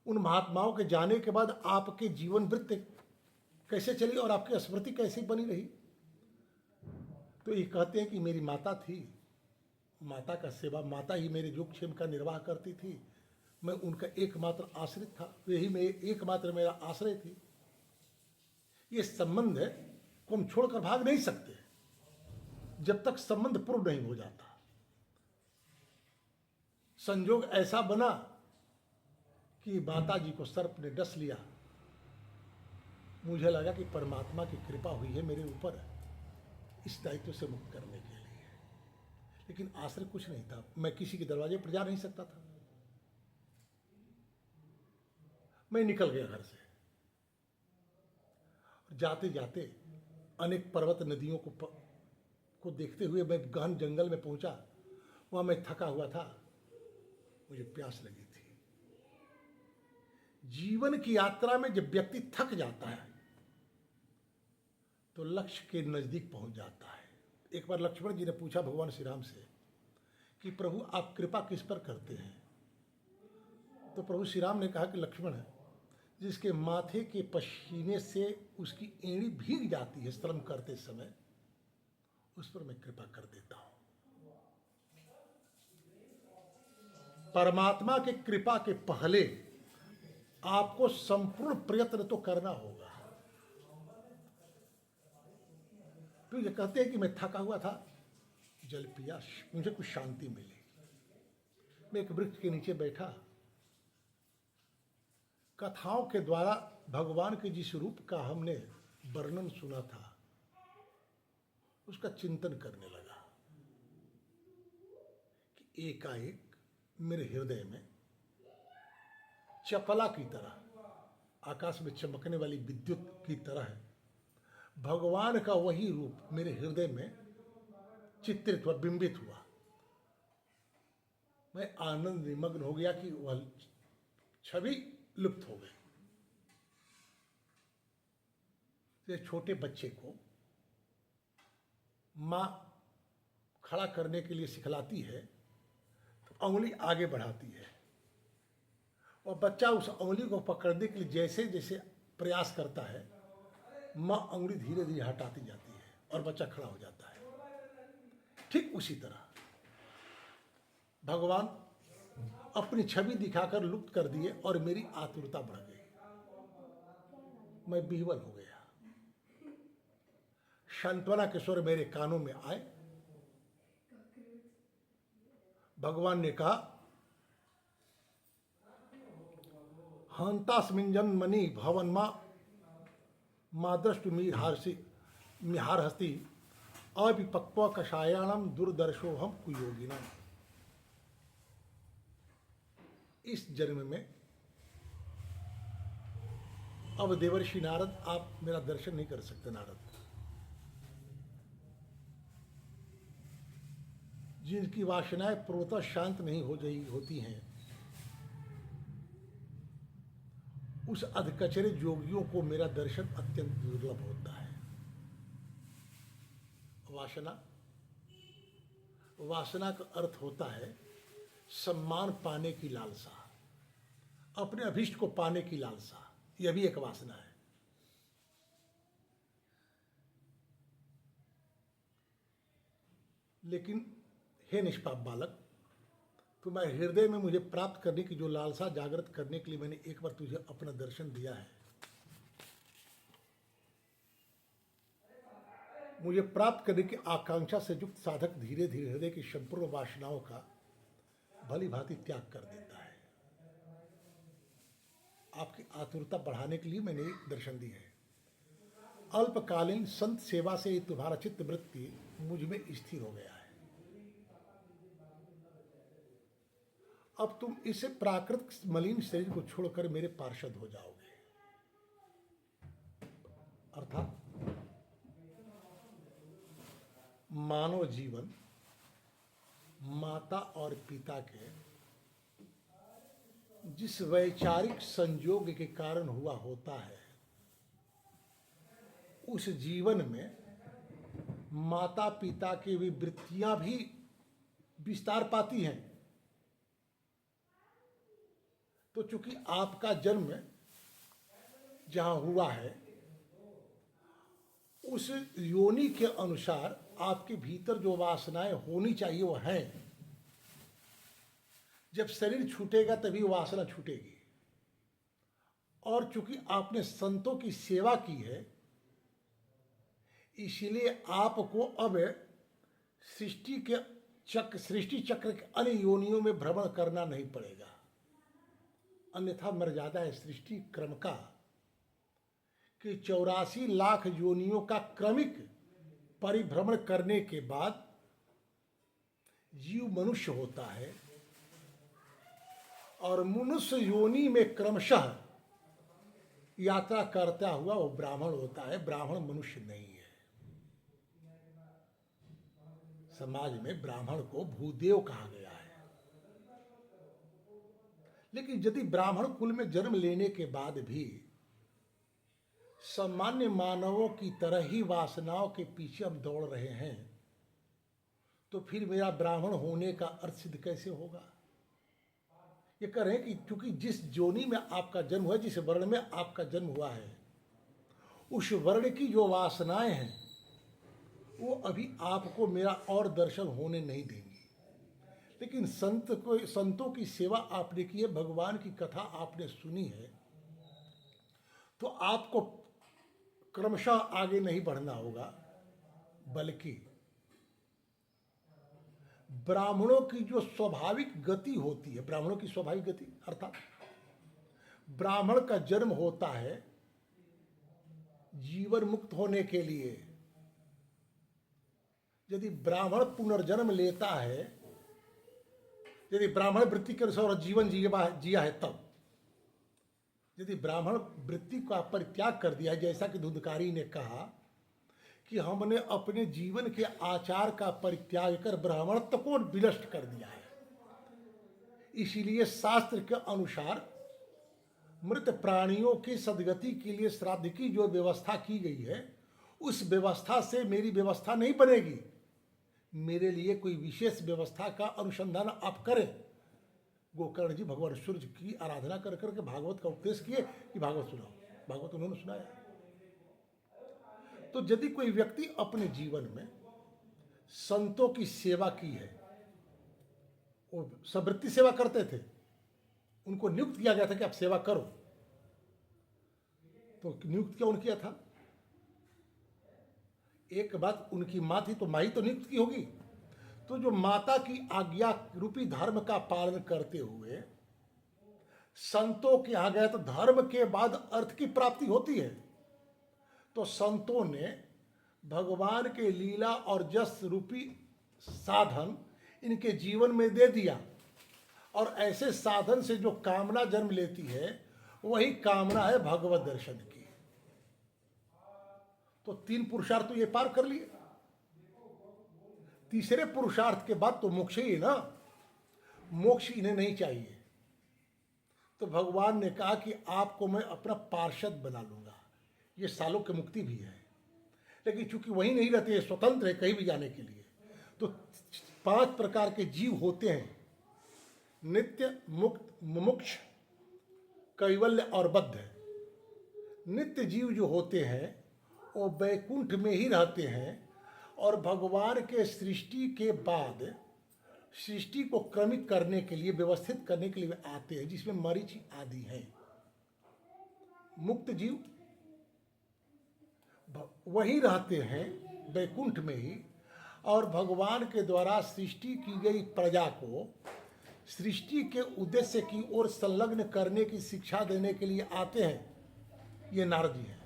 उन महात्माओं के जाने के बाद आपके जीवन वृत्त कैसे चली और आपकी स्मृति कैसे बनी रही? तो ये कहते हैं कि मेरी माता थी, माता का सेवा, माता ही मेरे योगक्षेम का निर्वाह करती थी, मैं उनका एकमात्र आश्रित था, वही मैं एकमात्र मेरा आश्रय थी। ये संबंध है को हम छोड़कर भाग नहीं सकते जब तक संबंध पूर्ण नहीं हो जाता। संजोग ऐसा बना कि माता जी को सर्प ने डस लिया, मुझे लगा कि परमात्मा की कृपा हुई है मेरे ऊपर इस दायित्व से मुक्त करने के लिए, लेकिन आश्रय कुछ नहीं था, मैं किसी के दरवाजे पर जा नहीं सकता था। मैं निकल गया घर से, जाते जाते अनेक पर्वत नदियों को देखते हुए मैं गहन जंगल में पहुंचा। वहां मैं थका हुआ था, मुझे प्यास लगी थी। जीवन की यात्रा में जब व्यक्ति थक जाता है तो लक्ष्य के नजदीक पहुंच जाता है। एक बार लक्ष्मण जी ने पूछा भगवान श्री राम से कि प्रभु आप कृपा किस पर करते हैं? तो प्रभु श्री राम ने कहा कि लक्ष्मण है, जिसके माथे के पसीने से उसकी एड़ी भीग जाती है श्रम करते समय, उस पर मैं कृपा कर देता हूं। परमात्मा के कृपा के पहले आपको संपूर्ण प्रयत्न तो करना होगा। तो ये कहते हैं कि मैं थका हुआ था, जल पिया, मुझे कुछ शांति मिली। मैं एक वृक्ष के नीचे बैठा, कथाओं के द्वारा भगवान के जिस रूप का हमने वर्णन सुना था उसका चिंतन करने लगा कि एकाएक मेरे हृदय में चपला की तरह, आकाश में चमकने वाली विद्युत की तरह भगवान का वही रूप मेरे हृदय में चित्रित हुआ, बिंबित हुआ। मैं आनंद निमग्न हो गया कि वह छवि लुप्त हो गई। जैसे छोटे बच्चे को मां खड़ा करने के लिए सिखलाती है तो उंगली आगे बढ़ाती है और बच्चा उस उंगली को पकड़ने के लिए जैसे जैसे प्रयास करता है, मां उंगली धीरे धीरे हटाती जाती है और बच्चा खड़ा हो जाता है। ठीक उसी तरह भगवान अपनी छवि दिखाकर लुप्त कर दिए और मेरी आतुरता बढ़ गई। मैं विह्वल हो गया। सांत्वना के स्वर मेरे कानों में आए भगवान ने कहा, हंतास्मिन् जन्मनि भवन माँ दृष्टि मिहार हस्ति अविपक्व कषायाणम दुर्दर्शोहम कुयोगिनम। इस जन्म में अब देवर्षि नारद आप मेरा दर्शन नहीं कर सकते। नारद, जिनकी वासनाएं पूर्वतः शांत नहीं होती हैं, उस अधकचरे योगियों को मेरा दर्शन अत्यंत दुर्लभ होता है। वासना का अर्थ होता है सम्मान पाने की लालसा, अपने अभीष्ट को पाने की लालसा, यह भी एक वासना है। लेकिन हे निष्पाप बालक, तुम्हारे हृदय में मुझे प्राप्त करने की जो लालसा जागृत करने के लिए मैंने एक बार तुझे अपना दर्शन दिया है, मुझे प्राप्त करने की आकांक्षा से युक्त साधक धीरे धीरे हृदय की संपूर्ण वासनाओं का भली भांति त्याग कर देता है। आपकी आतुरता बढ़ाने के लिए मैंने दर्शन दी है। अल्पकालीन संत सेवा से तुम्हारा चित्त वृत्ति मुझ में स्थिर हो गया है। अब तुम इसे प्राकृतिक मलिन शरीर को छोड़कर मेरे पार्षद हो जाओगे। अर्थात मानव जीवन माता और पिता के जिस वैचारिक संयोग के कारण हुआ होता है, उस जीवन में माता पिता की भी वृत्तियां भी विस्तार पाती हैं। तो चूंकि आपका जन्म जहां हुआ है, उस योनि के अनुसार आपके भीतर जो वासनाएं होनी चाहिए वो हैं। जब शरीर छूटेगा तभी वासना छूटेगी। और चूंकि आपने संतों की सेवा की है, इसलिए आपको अब सृष्टि चक्र के अन्य योनियों में भ्रमण करना नहीं पड़ेगा। अन्यथा मर्यादा है सृष्टि क्रम का कि 84 लाख योनियों का क्रमिक परिभ्रमण करने के बाद जीव मनुष्य होता है, और मनुष्य योनि में क्रमशः यात्रा करता हुआ वो ब्राह्मण होता है। ब्राह्मण मनुष्य नहीं है। समाज में ब्राह्मण को भूदेव कहा गया है। लेकिन यदि ब्राह्मण कुल में जन्म लेने के बाद भी सामान्य मानवों की तरह ही वासनाओं के पीछे हम दौड़ रहे हैं, तो फिर मेरा ब्राह्मण होने का अर्थ सिद्ध कैसे होगा? ये कह रहे हैं कि चूंकि जिस जोनी में आपका जन्म हुआ, जिस वर्ण में आपका जन्म हुआ है, उस वर्ण की जो वासनाएं हैं वो अभी आपको मेरा और दर्शन होने नहीं देंगी। लेकिन संतों की सेवा आपने की है, भगवान की कथा आपने सुनी है, तो आपको क्रमशः आगे नहीं बढ़ना होगा, बल्कि ब्राह्मणों की जो स्वाभाविक गति होती है, ब्राह्मणों की स्वाभाविक गति अर्थात ब्राह्मण का जन्म होता है जीवन मुक्त होने के लिए। यदि ब्राह्मण पुनर्जन्म लेता है, यदि ब्राह्मण वृत्ति के अनुसार जीवन जिया है, तब यदि ब्राह्मण वृत्ति का परित्याग कर दिया, जैसा कि धुंधकारी ने कहा कि हमने अपने जीवन के आचार का परित्याग कर ब्राह्मणत्व को विनष्ट कर दिया है, इसीलिए शास्त्र के अनुसार मृत प्राणियों की सदगति के लिए श्राद्ध की जो व्यवस्था की गई है, उस व्यवस्था से मेरी व्यवस्था नहीं बनेगी। मेरे लिए कोई विशेष व्यवस्था का अनुसंधान आप करें। गोकर्ण जी भगवान सूर्य की आराधना कर करके भागवत का उपदेश किए कि भागवत सुनाओ, भागवत उन्होंने सुनाया। तो यदि कोई व्यक्ति अपने जीवन में संतों की सेवा की है, वो सवृत्ति सेवा करते थे, उनको नियुक्त किया गया था कि आप सेवा करो, तो नियुक्त क्यों किया था? एक बात, उनकी माँ थी तो माँ ही तो नियुक्त की होगी। तो जो माता की आज्ञा रूपी धर्म का पालन करते हुए संतों के यहाँ गए तो धर्म के बाद अर्थ की प्राप्ति होती है। तो संतों ने भगवान के लीला और जस रूपी साधन इनके जीवन में दे दिया, और ऐसे साधन से जो कामना जन्म लेती है वही कामना है भगवत दर्शन की। तो 3 पुरुषार्थ तो ये पार कर लिए। तीसरे पुरुषार्थ के बाद तो मोक्ष ही ना, मोक्ष इन्हें नहीं चाहिए। तो भगवान ने कहा कि आपको मैं अपना पार्षद बना लूंगा। ये सालों की मुक्ति भी है, लेकिन चूंकि वहीं नहीं रहते, स्वतंत्र है कहीं भी जाने के लिए। तो 5 प्रकार के जीव होते हैं, नित्य, मुक्त, मुमुक्ष, कैवल्य और बद्ध। नित्य जीव जो होते हैं वो वैकुंठ में ही रहते हैं, और भगवान के सृष्टि के बाद सृष्टि को क्रमिक करने के लिए, व्यवस्थित करने के लिए वे आते हैं, जिसमें मरीचि आदि हैं। मुक्त जीव वही रहते हैं वैकुंठ में ही, और भगवान के द्वारा सृष्टि की गई प्रजा को सृष्टि के उद्देश्य की ओर संलग्न करने की शिक्षा देने के लिए आते हैं। ये नारद जी हैं।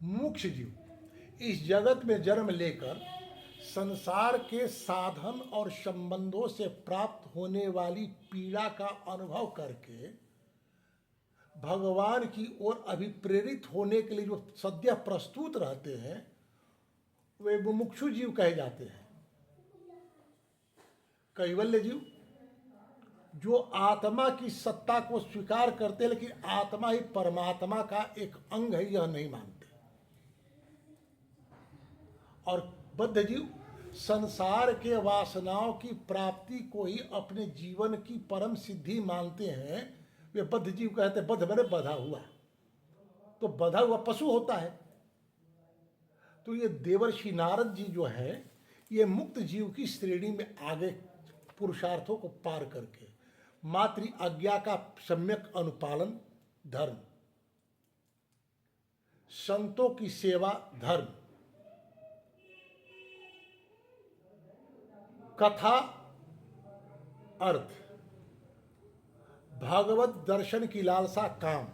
मोक्ष जीव इस जगत में जन्म लेकर संसार के साधन और संबंधों से प्राप्त होने वाली पीड़ा का अनुभव करके भगवान की ओर अभिप्रेरित होने के लिए जो सद्य प्रस्तुत रहते हैं वे मुमुक्षु जीव कहे जाते हैं। कैवल्य जीव जो आत्मा की सत्ता को स्वीकार करते हैं, लेकिन आत्मा ही परमात्मा का एक अंग है यह नहीं मानते। और बद्ध जीव संसार के वासनाओं की प्राप्ति को ही अपने जीवन की परम सिद्धि मानते हैं। वे बद्ध जीव कहते हैं, बद्ध मैंने बधा हुआ, तो बधा हुआ पशु होता है। तो ये देवर्षि नारद जी जो है ये मुक्त जीव की श्रेणी में आगे पुरुषार्थों को पार करके मातृ आज्ञा का सम्यक अनुपालन धर्म, संतों की सेवा धर्म, कथा अर्थ, भागवत दर्शन की लालसा काम,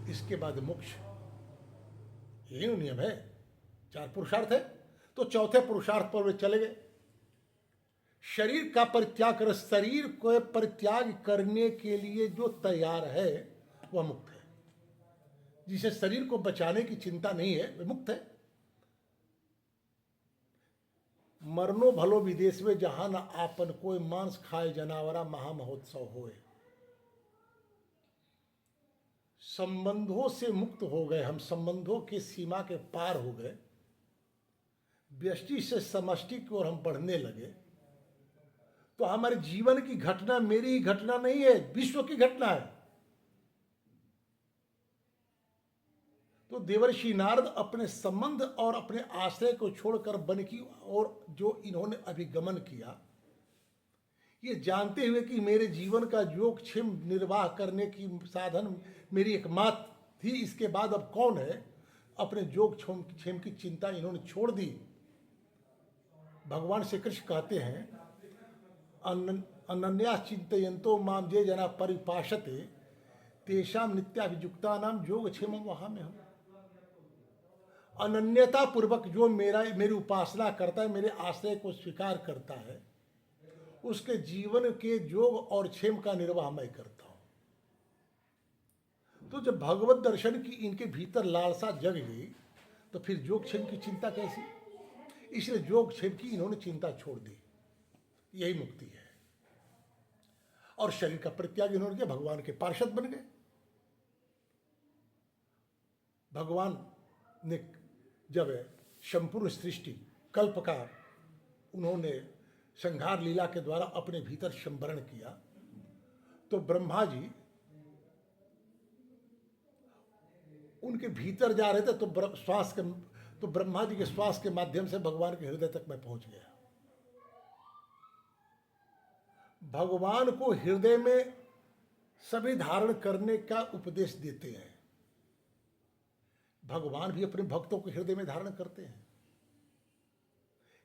इसके बाद मोक्ष। यही नियम है। 4 पुरुषार्थ है, तो चौथे पुरुषार्थ पर वे चले गए। शरीर का परित्याग कर, शरीर को परित्याग करने के लिए जो तैयार है वह मुक्त है। जिसे शरीर को बचाने की चिंता नहीं है वह मुक्त है। मरनो भलो विदेश में जहां न आपन कोई, मांस खाए जनावरा महामहोत्सव होए। संबंधों से मुक्त हो गए हम, संबंधों की सीमा के पार हो गए, व्यष्टि से समष्टि की ओर हम बढ़ने लगे। तो हमारे जीवन की घटना मेरी ही घटना नहीं है, विश्व की घटना है। तो देवर्षि नारद अपने संबंध और अपने आश्रय को छोड़कर वन की ओर जो इन्होंने अभिगमन किया, ये जानते हुए कि मेरे जीवन का योगक्षेम निर्वाह करने की साधन मेरी एक मात थी, इसके बाद अब कौन है, अपने योगक्षेम की चिंता इन्होंने छोड़ दी। भगवान श्री कृष्ण कहते हैं, अनन्या चिंतयन्तो माम जे जना परिपाशते तेषाम नित्याभियुक्ता नाम योगक्षेमम वहां में हम। अनन्यता पूर्वक जो मेरी उपासना करता है, मेरे आश्रय को स्वीकार करता है, उसके जीवन के योग और क्षेम का निर्वाह मैं करता हूं। तो जब भगवत दर्शन की इनके भीतर लालसा जग गई तो फिर योग क्षेम की चिंता कैसी। इसलिए योग क्षेम की इन्होंने चिंता छोड़ दी। यही मुक्ति है। और शरीर का परित्याग इन्होंने किया, भगवान के पार्षद बन गए। भगवान ने जब संपूर्ण सृष्टि कल्प का उन्होंने संहार लीला के द्वारा अपने भीतर संवरण किया, तो ब्रह्मा जी उनके भीतर जा रहे थे, तो ब्रह्मा जी के श्वास के माध्यम से भगवान के हृदय तक मैं पहुंच गया। भगवान को हृदय में सभी धारण करने का उपदेश देते हैं। भगवान भी अपने भक्तों को हृदय में धारण करते हैं।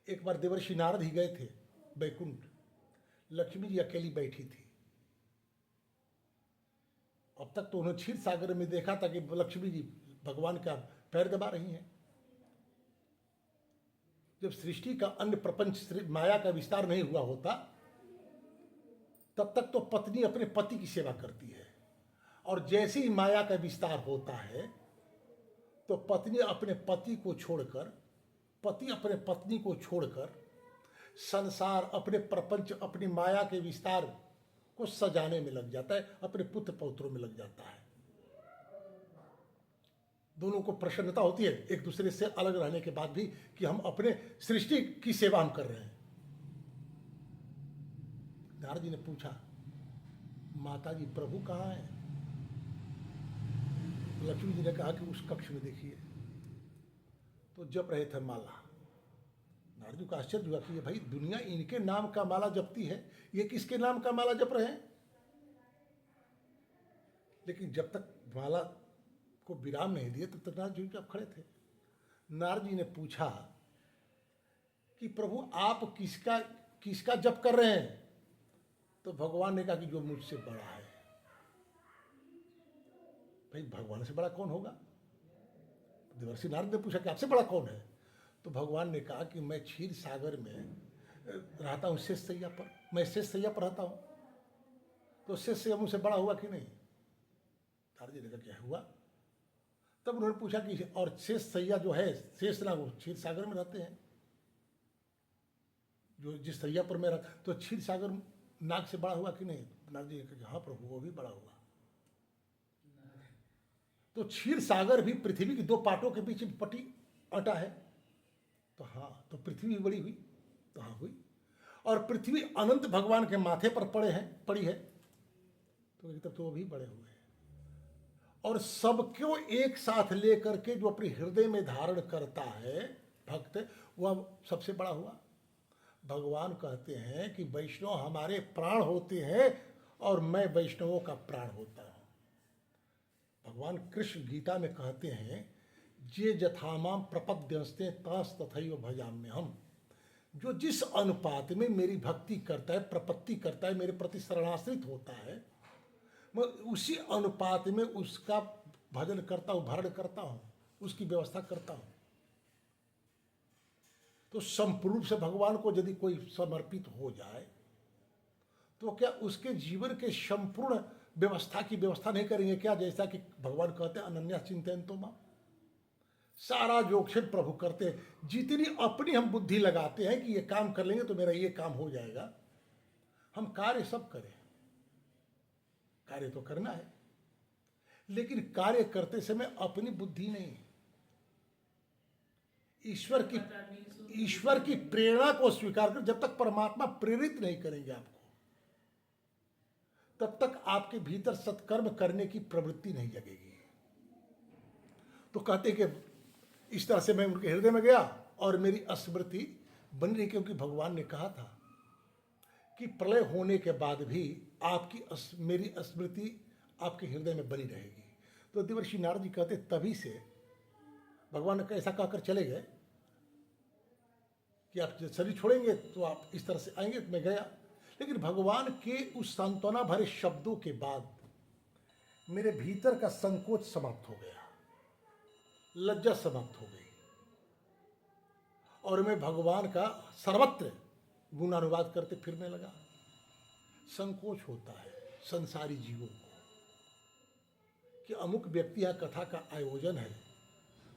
एक बार देवर्षि नारद ही गए थे बैकुंठ, लक्ष्मी जी अकेली बैठी थी। अब तक तो उन्होंने क्षीर सागर में देखा था कि लक्ष्मी जी भगवान का पैर दबा रही हैं। जब सृष्टि का अन्य प्रपंच माया का विस्तार नहीं हुआ होता, तब तक तो पत्नी अपने पति की सेवा करती है, और जैसे ही माया का विस्तार होता है तो पत्नी अपने पति को छोड़कर, पति अपने पत्नी को छोड़कर संसार, अपने प्रपंच, अपनी माया के विस्तार को सजाने में लग जाता है, अपने पुत्र पौत्रों में लग जाता है। दोनों को प्रसन्नता होती है एक दूसरे से अलग रहने के बाद भी कि हम अपने सृष्टि की सेवा हम कर रहे हैं। नारद जी ने पूछा, माता जी प्रभु कहाँ हैं? लक्ष्मी जी ने कहा कि उस कक्ष में देखिए। तो जप रहे थे माला। नारद जी को आश्चर्य हुआ कि ये भाई दुनिया इनके नाम का माला जपती है, ये किसके नाम का माला जप रहे हैं? लेकिन जब तक माला को विराम नहीं दिए तब तक नारद जी जब खड़े थे। नारद जी ने पूछा कि प्रभु आप किसका किसका जप कर रहे हैं? तो भगवान ने कहा कि जो मुझसे बड़ा है। भाई भगवान से बड़ा कौन होगा? देवर्षि नारद ने पूछा कि आपसे बड़ा कौन है? तो भगवान ने कहा कि मैं क्षीर सागर में रहता हूँ, शेष सैया पर, मैं शेष सैया पर रहता हूँ। तो शेष सैया मुझसे बड़ा हुआ कि नहीं? नारद जी ने कहा क्या हुआ? तब उन्होंने पूछा कि और शेष सैया जो है, शेष ना, वो क्षीर सागर में रहते हैं, जो जिस सैया पर मैं रहता, तो क्षीर सागर नाग से बड़ा हुआ कि नहीं? नारद जी ने कहा हाँ प्रभु, वो भी बड़ा हुआ। तो क्षीर सागर भी पृथ्वी की दो पाटों के बीच पटी अटा है। तो हाँ, तो पृथ्वी भी बड़ी हुई। तो हाँ हुई। और पृथ्वी अनंत भगवान के माथे पर पड़ी है, तो तब तो वो भी बड़े हुए। और सबको एक साथ लेकर के जो अपने हृदय में धारण करता है भक्त, वह सबसे बड़ा हुआ। भगवान कहते हैं कि वैष्णव हमारे प्राण होते हैं और मैं वैष्णवों का प्राण होता हूं। भगवान कृष्ण गीता में कहते हैं, जे जथामाम प्रपद्यंस्ते तास तथैव भजाम्यहम्। जो जिस अनुपात में मेरी भक्ति करता है, प्रपत्ति करता है, मेरे प्रति शरणाश्रित होता है, मैं उसी अनुपात में उसका भजन करता हूँ, भरण करता हूँ, उसकी व्यवस्था करता हूँ। तो संपूर्ण रूप से भगवान को यदि कोई समर्पित हो जाए तो क्या उसके जीवन के संपूर्ण व्यवस्था की व्यवस्था नहीं करेंगे क्या? जैसा कि भगवान कहते हैं अनन्या चिंतयन्तो माम, सारा जोक्षेप प्रभु करते हैं। जितनी अपनी हम बुद्धि लगाते हैं कि ये काम कर लेंगे तो मेरा ये काम हो जाएगा, हम कार्य सब करें, कार्य तो करना है, लेकिन कार्य करते समय अपनी बुद्धि नहीं, ईश्वर की प्रेरणा को स्वीकार कर। जब तक परमात्मा प्रेरित नहीं करेंगे आपको, तब तक आपके भीतर सत्कर्म करने की प्रवृत्ति नहीं जगेगी। तो कहते कि इस तरह से मैं उनके हृदय में गया और मेरी स्मृति बन रही, क्योंकि भगवान ने कहा था कि प्रलय होने के बाद भी मेरी स्मृति आपके हृदय में बनी रहेगी। तो देवर्षि नारद जी कहते तभी से भगवान ने ऐसा कहकर चले गए कि आप शरीर छोड़ेंगे तो आप इस तरह से आएंगे। मैं गया, लेकिन भगवान के उस सांत्वना भरे शब्दों के बाद मेरे भीतर का संकोच समाप्त हो गया, लज्जा समाप्त हो गई, और मैं भगवान का सर्वत्र गुणानुवाद करते फिरने लगा। संकोच होता है संसारी जीवों को कि अमुक व्यक्ति या कथा का आयोजन है,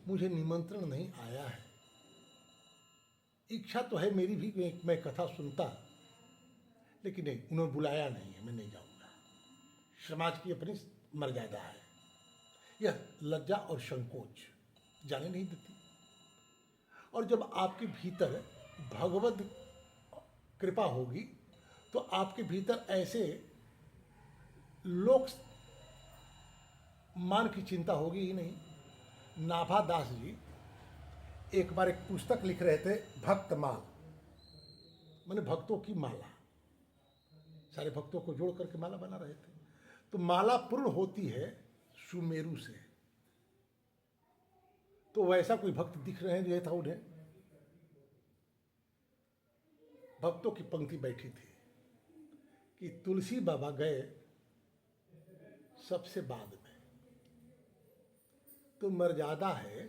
मुझे निमंत्रण नहीं आया है। इच्छा तो है मेरी भी, मैं कथा सुनता, लेकिन नहीं, उन्होंने बुलाया नहीं है, मैं नहीं जाऊंगा। समाज की अपनी मर्यादा है, यह लज्जा और संकोच जाने नहीं देती। और जब आपके भीतर भगवत कृपा होगी तो आपके भीतर ऐसे लोक मान की चिंता होगी ही नहीं। नाभा दास जी एक बार एक पुस्तक लिख रहे थे, भक्त माल, मैंने भक्तों की माला, सारे भक्तों को जोड़ करके माला बना रहे थे। तो माला पूर्ण होती है सुमेरु से, तो वैसा कोई भक्त दिख रहे हैं जो था उन्हें। भक्तों की पंक्ति बैठी थी कि तुलसी बाबा गए सबसे बाद में। तो मर्यादा है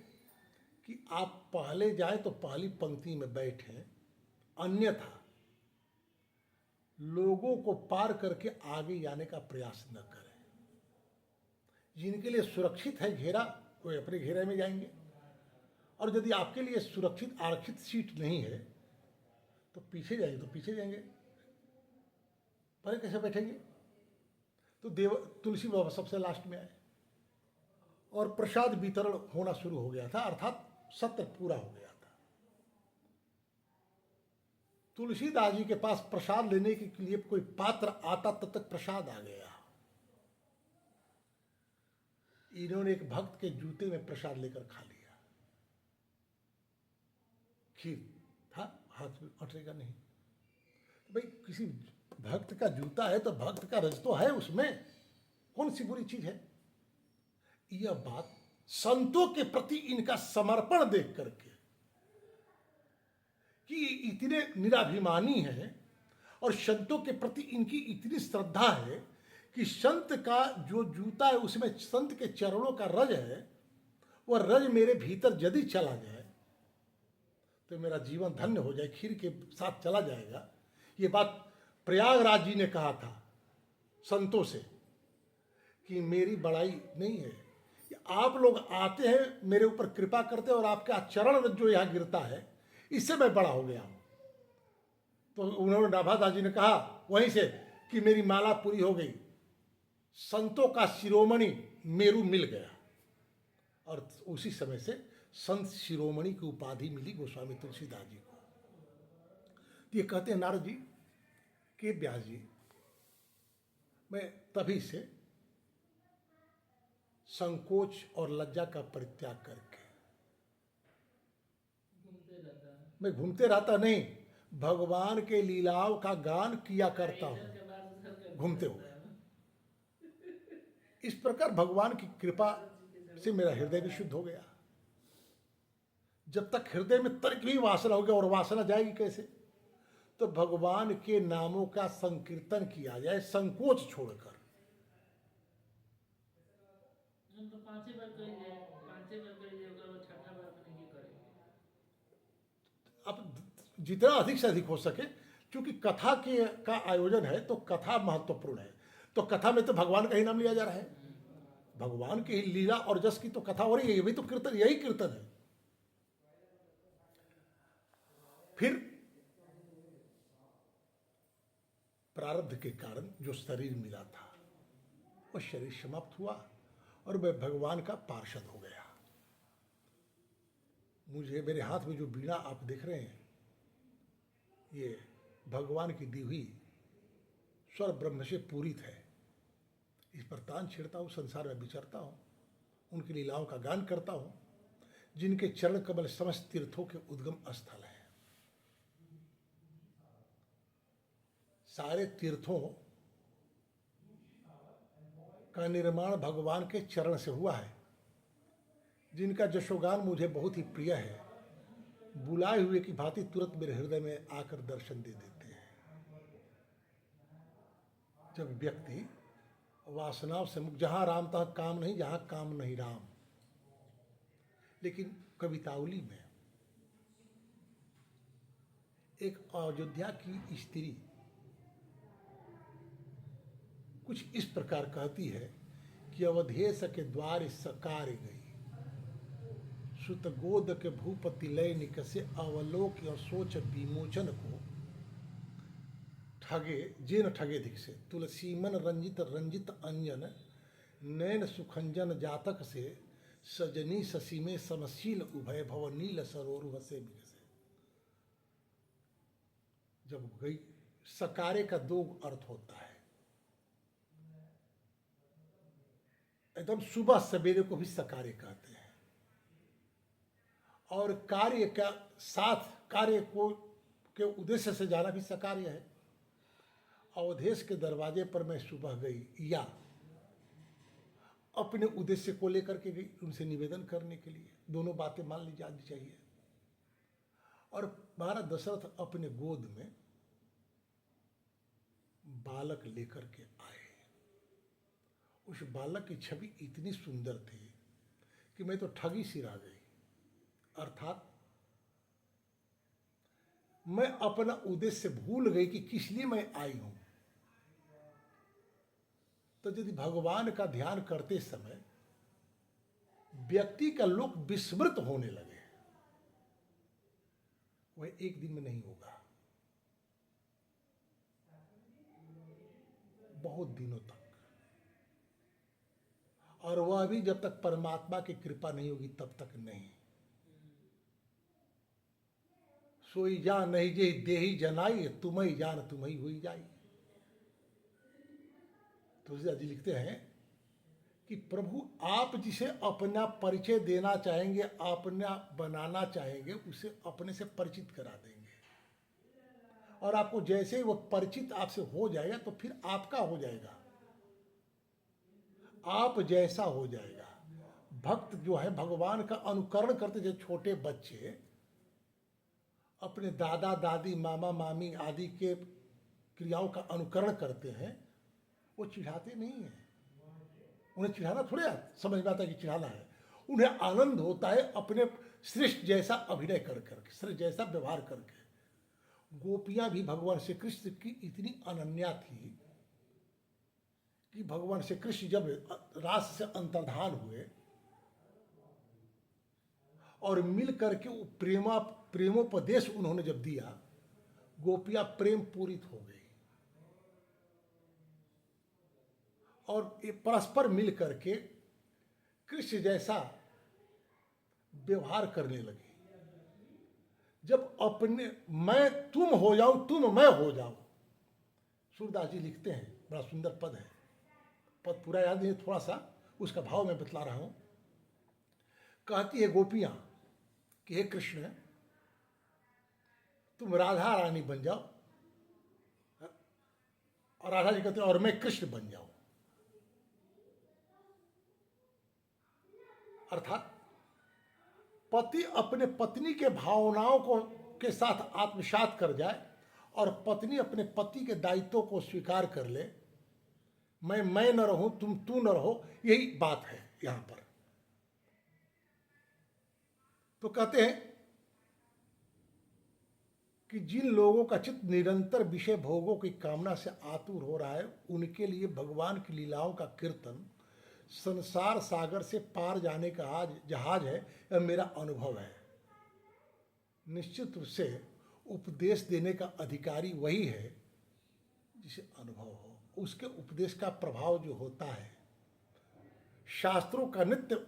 कि आप पहले जाए तो पहली पंक्ति में बैठें, अन्यथा लोगों को पार करके आगे जाने का प्रयास न करें। जिनके लिए सुरक्षित है घेरा, वे अपने घेरे में जाएंगे, और यदि आपके लिए सुरक्षित आरक्षित सीट नहीं है तो पीछे जाएंगे, तो पीछे जाएंगे, पहले कैसे बैठेंगे। तो तुलसी बाबा सबसे लास्ट में आए और प्रसाद वितरण होना शुरू हो गया था, अर्थात सत्र पूरा हो गया था। तुलसीदास जी के पास प्रसाद लेने के लिए कोई पात्र आता तब तक प्रसाद आ गया। इन्होंने एक भक्त के जूते में प्रसाद लेकर खा लिया। खीर था, हाथ में अटरेगा नहीं। भाई किसी भक्त का जूता है तो भक्त का रज तो है उसमें, कौन सी बुरी चीज है। यह बात संतों के प्रति इनका समर्पण देख करके कि इतने निराभिमानी हैं और संतों के प्रति इनकी इतनी श्रद्धा है कि संत का जो जूता है उसमें संत के चरणों का रज है, वह रज मेरे भीतर यदि चला जाए तो मेरा जीवन धन्य हो जाए, खीर के साथ चला जाएगा। ये बात प्रयागराज जी ने कहा था संतों से कि मेरी बड़ाई नहीं है, आप लोग आते हैं मेरे ऊपर कृपा करते हैं और आपका चरण जो यहाँ गिरता है इससे मैं बड़ा हो गया हूँ। तो उन्होंने नाभादास जी ने कहा वहीं से कि मेरी माला पूरी हो गई, संतों का शिरोमणि मेरू मिल गया, और उसी समय से संत शिरोमणि की उपाधि मिली गोस्वामी तुलसीदास जी को। तो ये कहते हैं नारद जी कि व्यास जी, मैं तभी से संकोच और लज्जा का परित्याग करके मैं घूमते रहता नहीं, भगवान के लीलाओं का गान किया करता हूं घूमते हुए। इस प्रकार भगवान की कृपा से मेरा हृदय भी शुद्ध हो गया। जब तक हृदय में तर्क भी वासना होगी, और वासना जाएगी कैसे, तो भगवान के नामों का संकीर्तन किया जाए संकोच छोड़कर। अब जितना अधिक से अधिक हो सके, क्योंकि कथा के का आयोजन है तो कथा महत्वपूर्ण है, तो कथा में तो भगवान का ही नाम लिया जा रहा है, भगवान की ही लीला और जस की तो कथा हो रही है, ये भी तो कीर्तन, यही कीर्तन है। फिर प्रारब्ध के कारण जो शरीर मिला था वह शरीर समाप्त हुआ और मैं भगवान का पार्षद हो गया। मुझे मेरे हाथ में जो बीड़ा आप देख रहे हैं, ये भगवान की दी हुई स्वर ब्रह्म से पूरित है। इस पर तान छेड़ता हूँ, संसार में विचरता हूँ, उनकी लीलाओं का गान करता हूँ, जिनके चरण कमल समस्त तीर्थों के उद्गम स्थल है। सारे तीर्थों का निर्माण भगवान के चरण से हुआ है, जिनका जशोगान मुझे बहुत ही प्रिय है। बुलाए हुए की भांति तुरंत मेरे हृदय में आकर दर्शन दे देते हैं। जब व्यक्ति वासनाओं से मुक्त, जहां राम तहाँ काम नहीं, जहां काम नहीं राम। लेकिन कवितावली में एक अयोध्या की स्त्री कुछ इस प्रकार कहती है कि अवधेश के द्वार सकार गई, सुत गोद के भूपति लय निकसे, अवलोक और सोच विमोचन को ठगे जे न ठगे धिक से, तुलसी मन रंजित रंजित अंजन, नैन सुखंजन जातक से, सजनी शशि में समशील उभय भव नील सरोरु से विकसे। जब गई, सकारे का दो अर्थ होता है, एकदम सुबह सवेरे को भी सकारे कहते हैं, और कार्य का साथ कार्य को के उद्देश्य से जाना भी सकार्य है। अवधेश के दरवाजे पर मैं सुबह गई, या अपने उद्देश्य को लेकर के गई उनसे निवेदन करने के लिए, दोनों बातें मान ली जानी चाहिए। और महाराज दशरथ अपने गोद में बालक लेकर के आए। उस बालक की छवि इतनी सुंदर थी कि मैं तो ठगी सी रह गई। अर्थात मैं अपना उद्देश्य भूल गई कि किस लिए मैं आई हूं। तो यदि भगवान का ध्यान करते समय व्यक्ति का लोक विस्मृत होने लगे, वह एक दिन में नहीं होगा, बहुत दिनों तक। और वह भी जब तक परमात्मा की कृपा नहीं होगी तब तक नहीं। सोई जान नहीं जे देही जनाई, तुम्हें जान तुम्हें हुई जाई। तुलसीदास जी लिखते हैं कि प्रभु आप जिसे अपना परिचय देना चाहेंगे, अपना बनाना चाहेंगे, उसे अपने से परिचित करा देंगे। और आपको जैसे वो परिचित आपसे हो जाएगा तो फिर आपका हो जाएगा, आप जैसा हो जाएगा। भक्त जो है भगवान का अनुकरण करते, जैसे छोटे बच्चे अपने दादा दादी मामा मामी आदि के क्रियाओं का अनुकरण करते हैं, वो चिढ़ाते नहीं हैं। उन्हें चिढ़ाना थोड़े समझ में आता है कि चिढ़ाना है। उन्हें आनंद होता है अपने श्रेष्ठ जैसा अभिनय कर करके, श्रेष्ठ जैसा व्यवहार करके। गोपियां भी भगवान श्री कृष्ण की इतनी अनन्या थी कि भगवान श्री कृष्ण जब रास से अंतर्धान हुए और मिल करके प्रेमोपदेश उन्होंने जब दिया, गोपियां प्रेम पूरित हो गई और ये परस्पर मिल करके कृष्ण जैसा व्यवहार करने लगे। जब अपने मैं तुम हो जाऊं, तुम मैं हो जाऊं। सूरदास जी लिखते हैं, बड़ा सुंदर पद है, पद पूरा याद नहीं, थोड़ा सा उसका भाव मैं बतला रहा हूं। कहती है गोपियां कि हे कृष्ण, तुम राधा रानी बन जाओ, और राधा जी कहते हैं और मैं कृष्ण बन जाऊं। अर्थात पति अपने पत्नी के भावनाओं को के साथ आत्मसात कर जाए और पत्नी अपने पति के दायित्वों को स्वीकार कर ले। मैं न रहूं, तुम तू न रहो, यही बात है यहां पर। तो कहते हैं कि जिन लोगों का चित्त निरंतर विषय भोगों की कामना से आतुर हो रहा है, उनके लिए भगवान की लीलाओं का कीर्तन संसार सागर से पार जाने का आज जहाज है। यह मेरा अनुभव है। निश्चित रूप से उपदेश देने का अधिकारी वही है जिसे अनुभव हो। उसके उपदेश का प्रभाव जो होता है, शास्त्रों का नित्य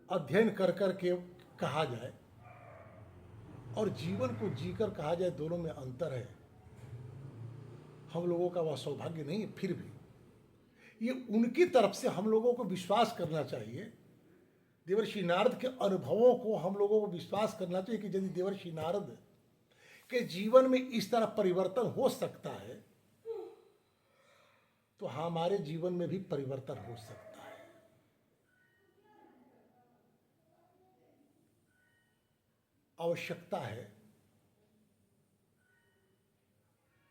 अध्ययन कर कर के कहा जाए और जीवन को जीकर कहा जाए, दोनों में अंतर है। हम लोगों का वह सौभाग्य नहीं है। फिर भी ये उनकी तरफ से हम लोगों को विश्वास करना चाहिए। देवर्षि नारद के अनुभवों को हम लोगों को विश्वास करना चाहिए कि यदि देवर्षि नारद के जीवन में इस तरह परिवर्तन हो सकता है तो हमारे जीवन में भी परिवर्तन हो सकता है। आवश्यकता है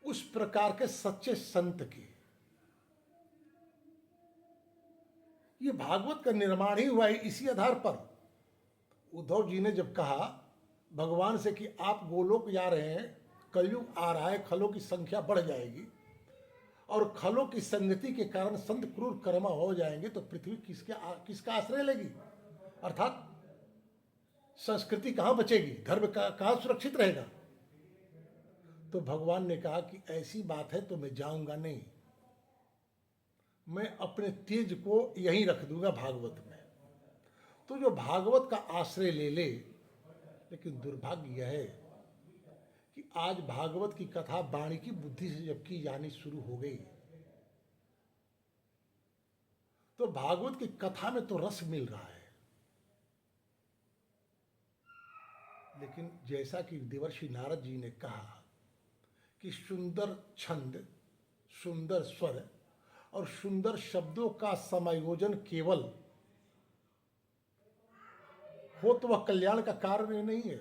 उस प्रकार के सच्चे संत की। ये भागवत का निर्माण ही हुआ है इसी आधार पर। उद्धव जी ने जब कहा भगवान से कि आप गोलोक जा रहे हैं, कलयुग आ रहा है, खलों की संख्या बढ़ जाएगी और खलों की संगति के कारण संत क्रूर कर्मा हो जाएंगे, तो पृथ्वी किसका आश्रय लेगी? अर्थात संस्कृति कहां बचेगी, धर्म कहां सुरक्षित रहेगा? तो भगवान ने कहा कि ऐसी बात है तो मैं जाऊंगा नहीं, मैं अपने तेज को यहीं रख दूंगा भागवत में। तो जो भागवत का आश्रय ले ले, लेकिन दुर्भाग्य यह है कि आज भागवत की कथा वाणी की बुद्धि से जब की जानी शुरू हो गई तो भागवत की कथा में तो रस मिल रहा है, लेकिन जैसा कि देवर्षि नारद जी ने कहा कि सुंदर छंद, सुंदर स्वर और सुंदर शब्दों का समायोजन केवल हो तो वह कल्याण का कारण नहीं है।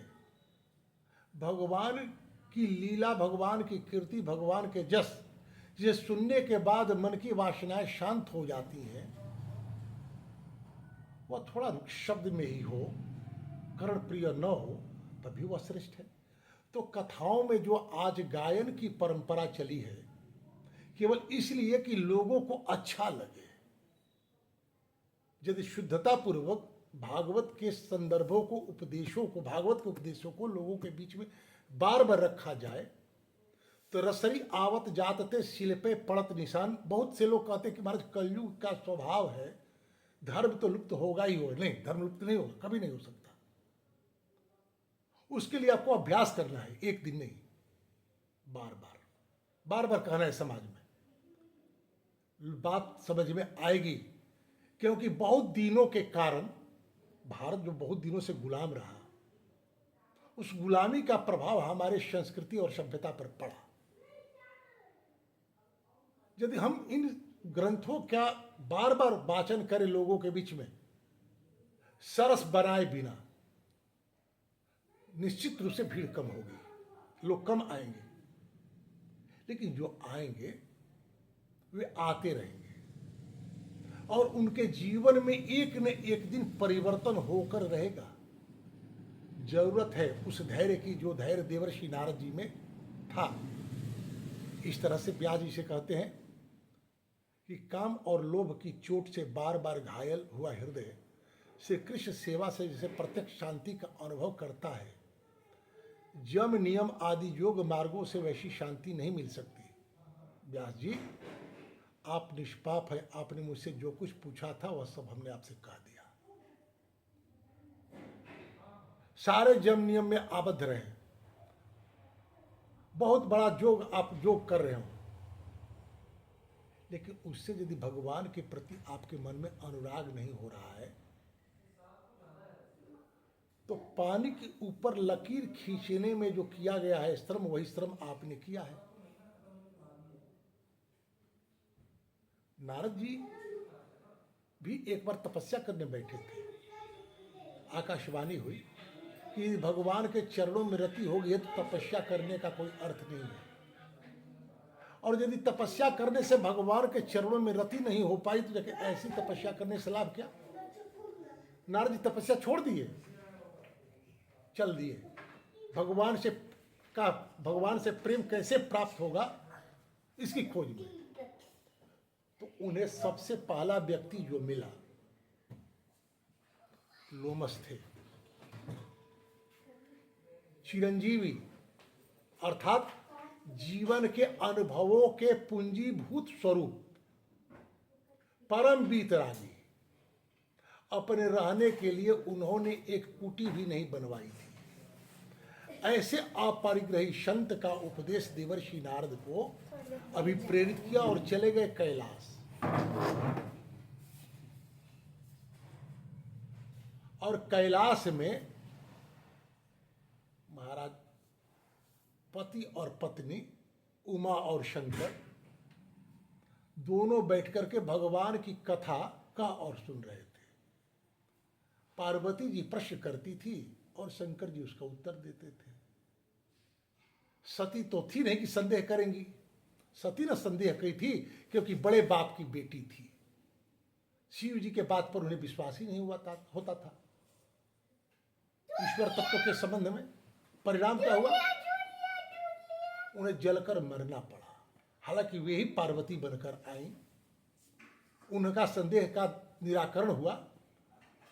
भगवान की लीला, भगवान की कीर्ति, भगवान के जस जिसे सुनने के बाद मन की वासनाएं शांत हो जाती हैं, वह थोड़ा शब्द में ही हो, कर्ण प्रिय न हो, तभी वह श्रेष्ठ है। तो कथाओं में जो आज गायन की परंपरा चली है, केवल इसलिए कि लोगों को अच्छा लगे। यदि शुद्धता पूर्वक भागवत के संदर्भों को, उपदेशों को, भागवत के उपदेशों को लोगों के बीच में बार बार रखा जाए तो रसरी आवत जातते शिल्पे पड़त निशान। बहुत से लोग कहते हैं कि महाराज कलयुग का स्वभाव है, धर्म तो लुप्त होगा ही होगा। नहीं, धर्म लुप्त नहीं होगा, कभी नहीं हो सकता। उसके लिए आपको अभ्यास करना है, एक दिन नहीं, बार बार बार बार कहना है। समाज में बात समझ में आएगी, क्योंकि बहुत दिनों के कारण भारत जो बहुत दिनों से गुलाम रहा, उस गुलामी का प्रभाव हमारे संस्कृति और सभ्यता पर पड़ा। यदि हम इन ग्रंथों का बार बार वाचन करें लोगों के बीच में, सरस बनाए बिना, निश्चित रूप से भीड़ कम होगी, लोग कम आएंगे। लेकिन जो आएंगे वे आते रहेंगे और उनके जीवन में एक न एक दिन परिवर्तन होकर रहेगा। जरूरत है उस धैर्य की जो धैर्य देवर्षि नारद जी में था। इस तरह से व्यास जी से कहते हैं कि काम और लोभ की चोट से बार बार घायल हुआ हृदय श्री कृष्ण सेवा से जैसे प्रत्यक्ष शांति का अनुभव करता है, यम नियम आदि योग मार्गों से वैसी शांति नहीं मिल सकती। व्यास जी, आप निष्पाप है, आपने मुझसे जो कुछ पूछा था वह सब हमने आपसे कह दिया। सारे यम नियम में आबद्ध रहे, बहुत बड़ा जोग आप जोग कर रहे हो, लेकिन उससे यदि भगवान के प्रति आपके मन में अनुराग नहीं हो रहा है तो पानी के ऊपर लकीर खींचने में जो किया गया है श्रम, वही श्रम आपने किया है। नारद जी भी एक बार तपस्या करने बैठे थे, आकाशवाणी हुई कि भगवान के चरणों में रति हो गई तो तपस्या करने का कोई अर्थ नहीं है। और यदि तपस्या करने से भगवान के चरणों में रति नहीं हो पाई तो जाके ऐसी तपस्या करने से लाभ क्या। नारद जी तपस्या छोड़ दिए, चल दिए। भगवान से प्रेम कैसे प्राप्त होगा इसकी खोज में। तो उन्हें सबसे पहला व्यक्ति जो मिला लोमस थे, चिरंजीवी अर्थात जीवन के अनुभवों के पूंजीभूत स्वरूप परम वीतरागी। अपने रहने के लिए उन्होंने एक कुटी भी नहीं बनवाई थी। ऐसे अपरिग्रही संत का उपदेश देवर्षि नारद को अभिप्रेरित किया और चले गए कैलाश। और कैलाश में महाराज पति और पत्नी उमा और शंकर दोनों बैठकर के भगवान की कथा का और सुन रहे थे। पार्वती जी प्रश्न करती थी और शंकर जी उसका उत्तर देते थे। सती तो थी नहीं कि संदेह करेंगी, सती न संदेह कही थी क्योंकि बड़े बाप की बेटी थी। शिव जी के बात पर उन्हें विश्वास ही नहीं होता था ईश्वर तत्व के संबंध में। परिणाम क्या हुआ, उन्हें जलकर मरना पड़ा। हालांकि वे ही पार्वती बनकर आई। उनका संदेह का निराकरण हुआ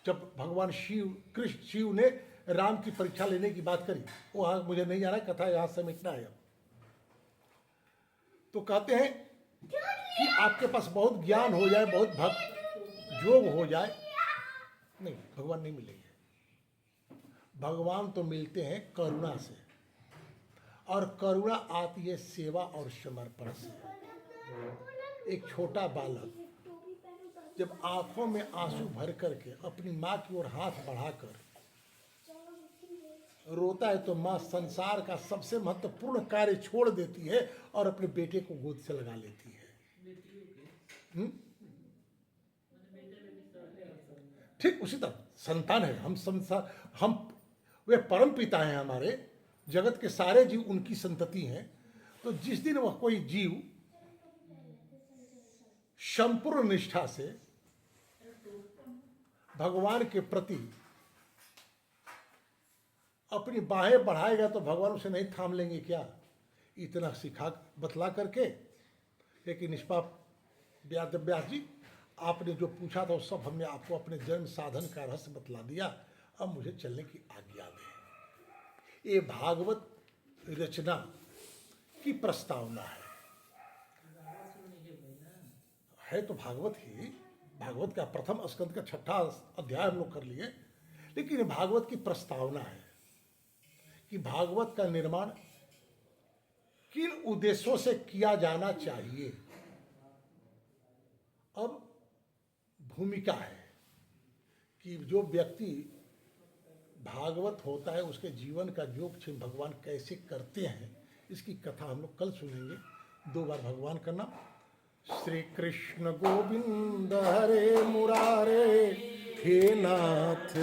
जब भगवान शिव ने राम की परीक्षा लेने की बात करी। वहां मुझे नहीं जाना, कथा यहां समेटना है। अब तो कहते हैं कि आपके पास बहुत ज्ञान हो जाए, बहुत भक्त योग हो जाए, नहीं, भगवान नहीं मिलेंगे। भगवान तो मिलते हैं करुणा से, और करुणा आती है सेवा और समर्पण से। एक छोटा बालक जब आंखों में आंसू भर करके अपनी माँ की ओर हाथ बढ़ाकर रोता है तो माँ संसार का सबसे महत्वपूर्ण कार्य छोड़ देती है और अपने बेटे को गोद से लगा लेती है। ठीक उसी तरह संतान है, हम वे परम पिता हैं हमारे, जगत के सारे जीव उनकी संतति हैं। तो जिस दिन वह कोई जीव संपूर्ण निष्ठा से भगवान के प्रति अपनी बाहें बढ़ाएगा तो भगवान उसे नहीं थाम लेंगे क्या? इतना सिखा बतला करके, लेकिन निष्पाप व्यास जी आपने जो पूछा था वो सब हमने आपको अपने जन्म साधन का रहस्य बतला दिया। अब मुझे चलने की आज्ञा दें। ये भागवत रचना की प्रस्तावना है तो भागवत ही, भागवत का प्रथम स्कंद का 6ठा अध्याय हम लोग कर लिए, लेकिन भागवत की प्रस्तावना है कि भागवत का निर्माण किन उद्देश्यों से किया जाना चाहिए। अब भूमिका है कि जो व्यक्ति भागवत होता है उसके जीवन का जोगक्षेम भगवान कैसे करते हैं, इसकी कथा हम लोग कल सुनेंगे। 2 बार भगवान का नाम। श्री कृष्ण गोविंद हरे मुरारे, हे नाथ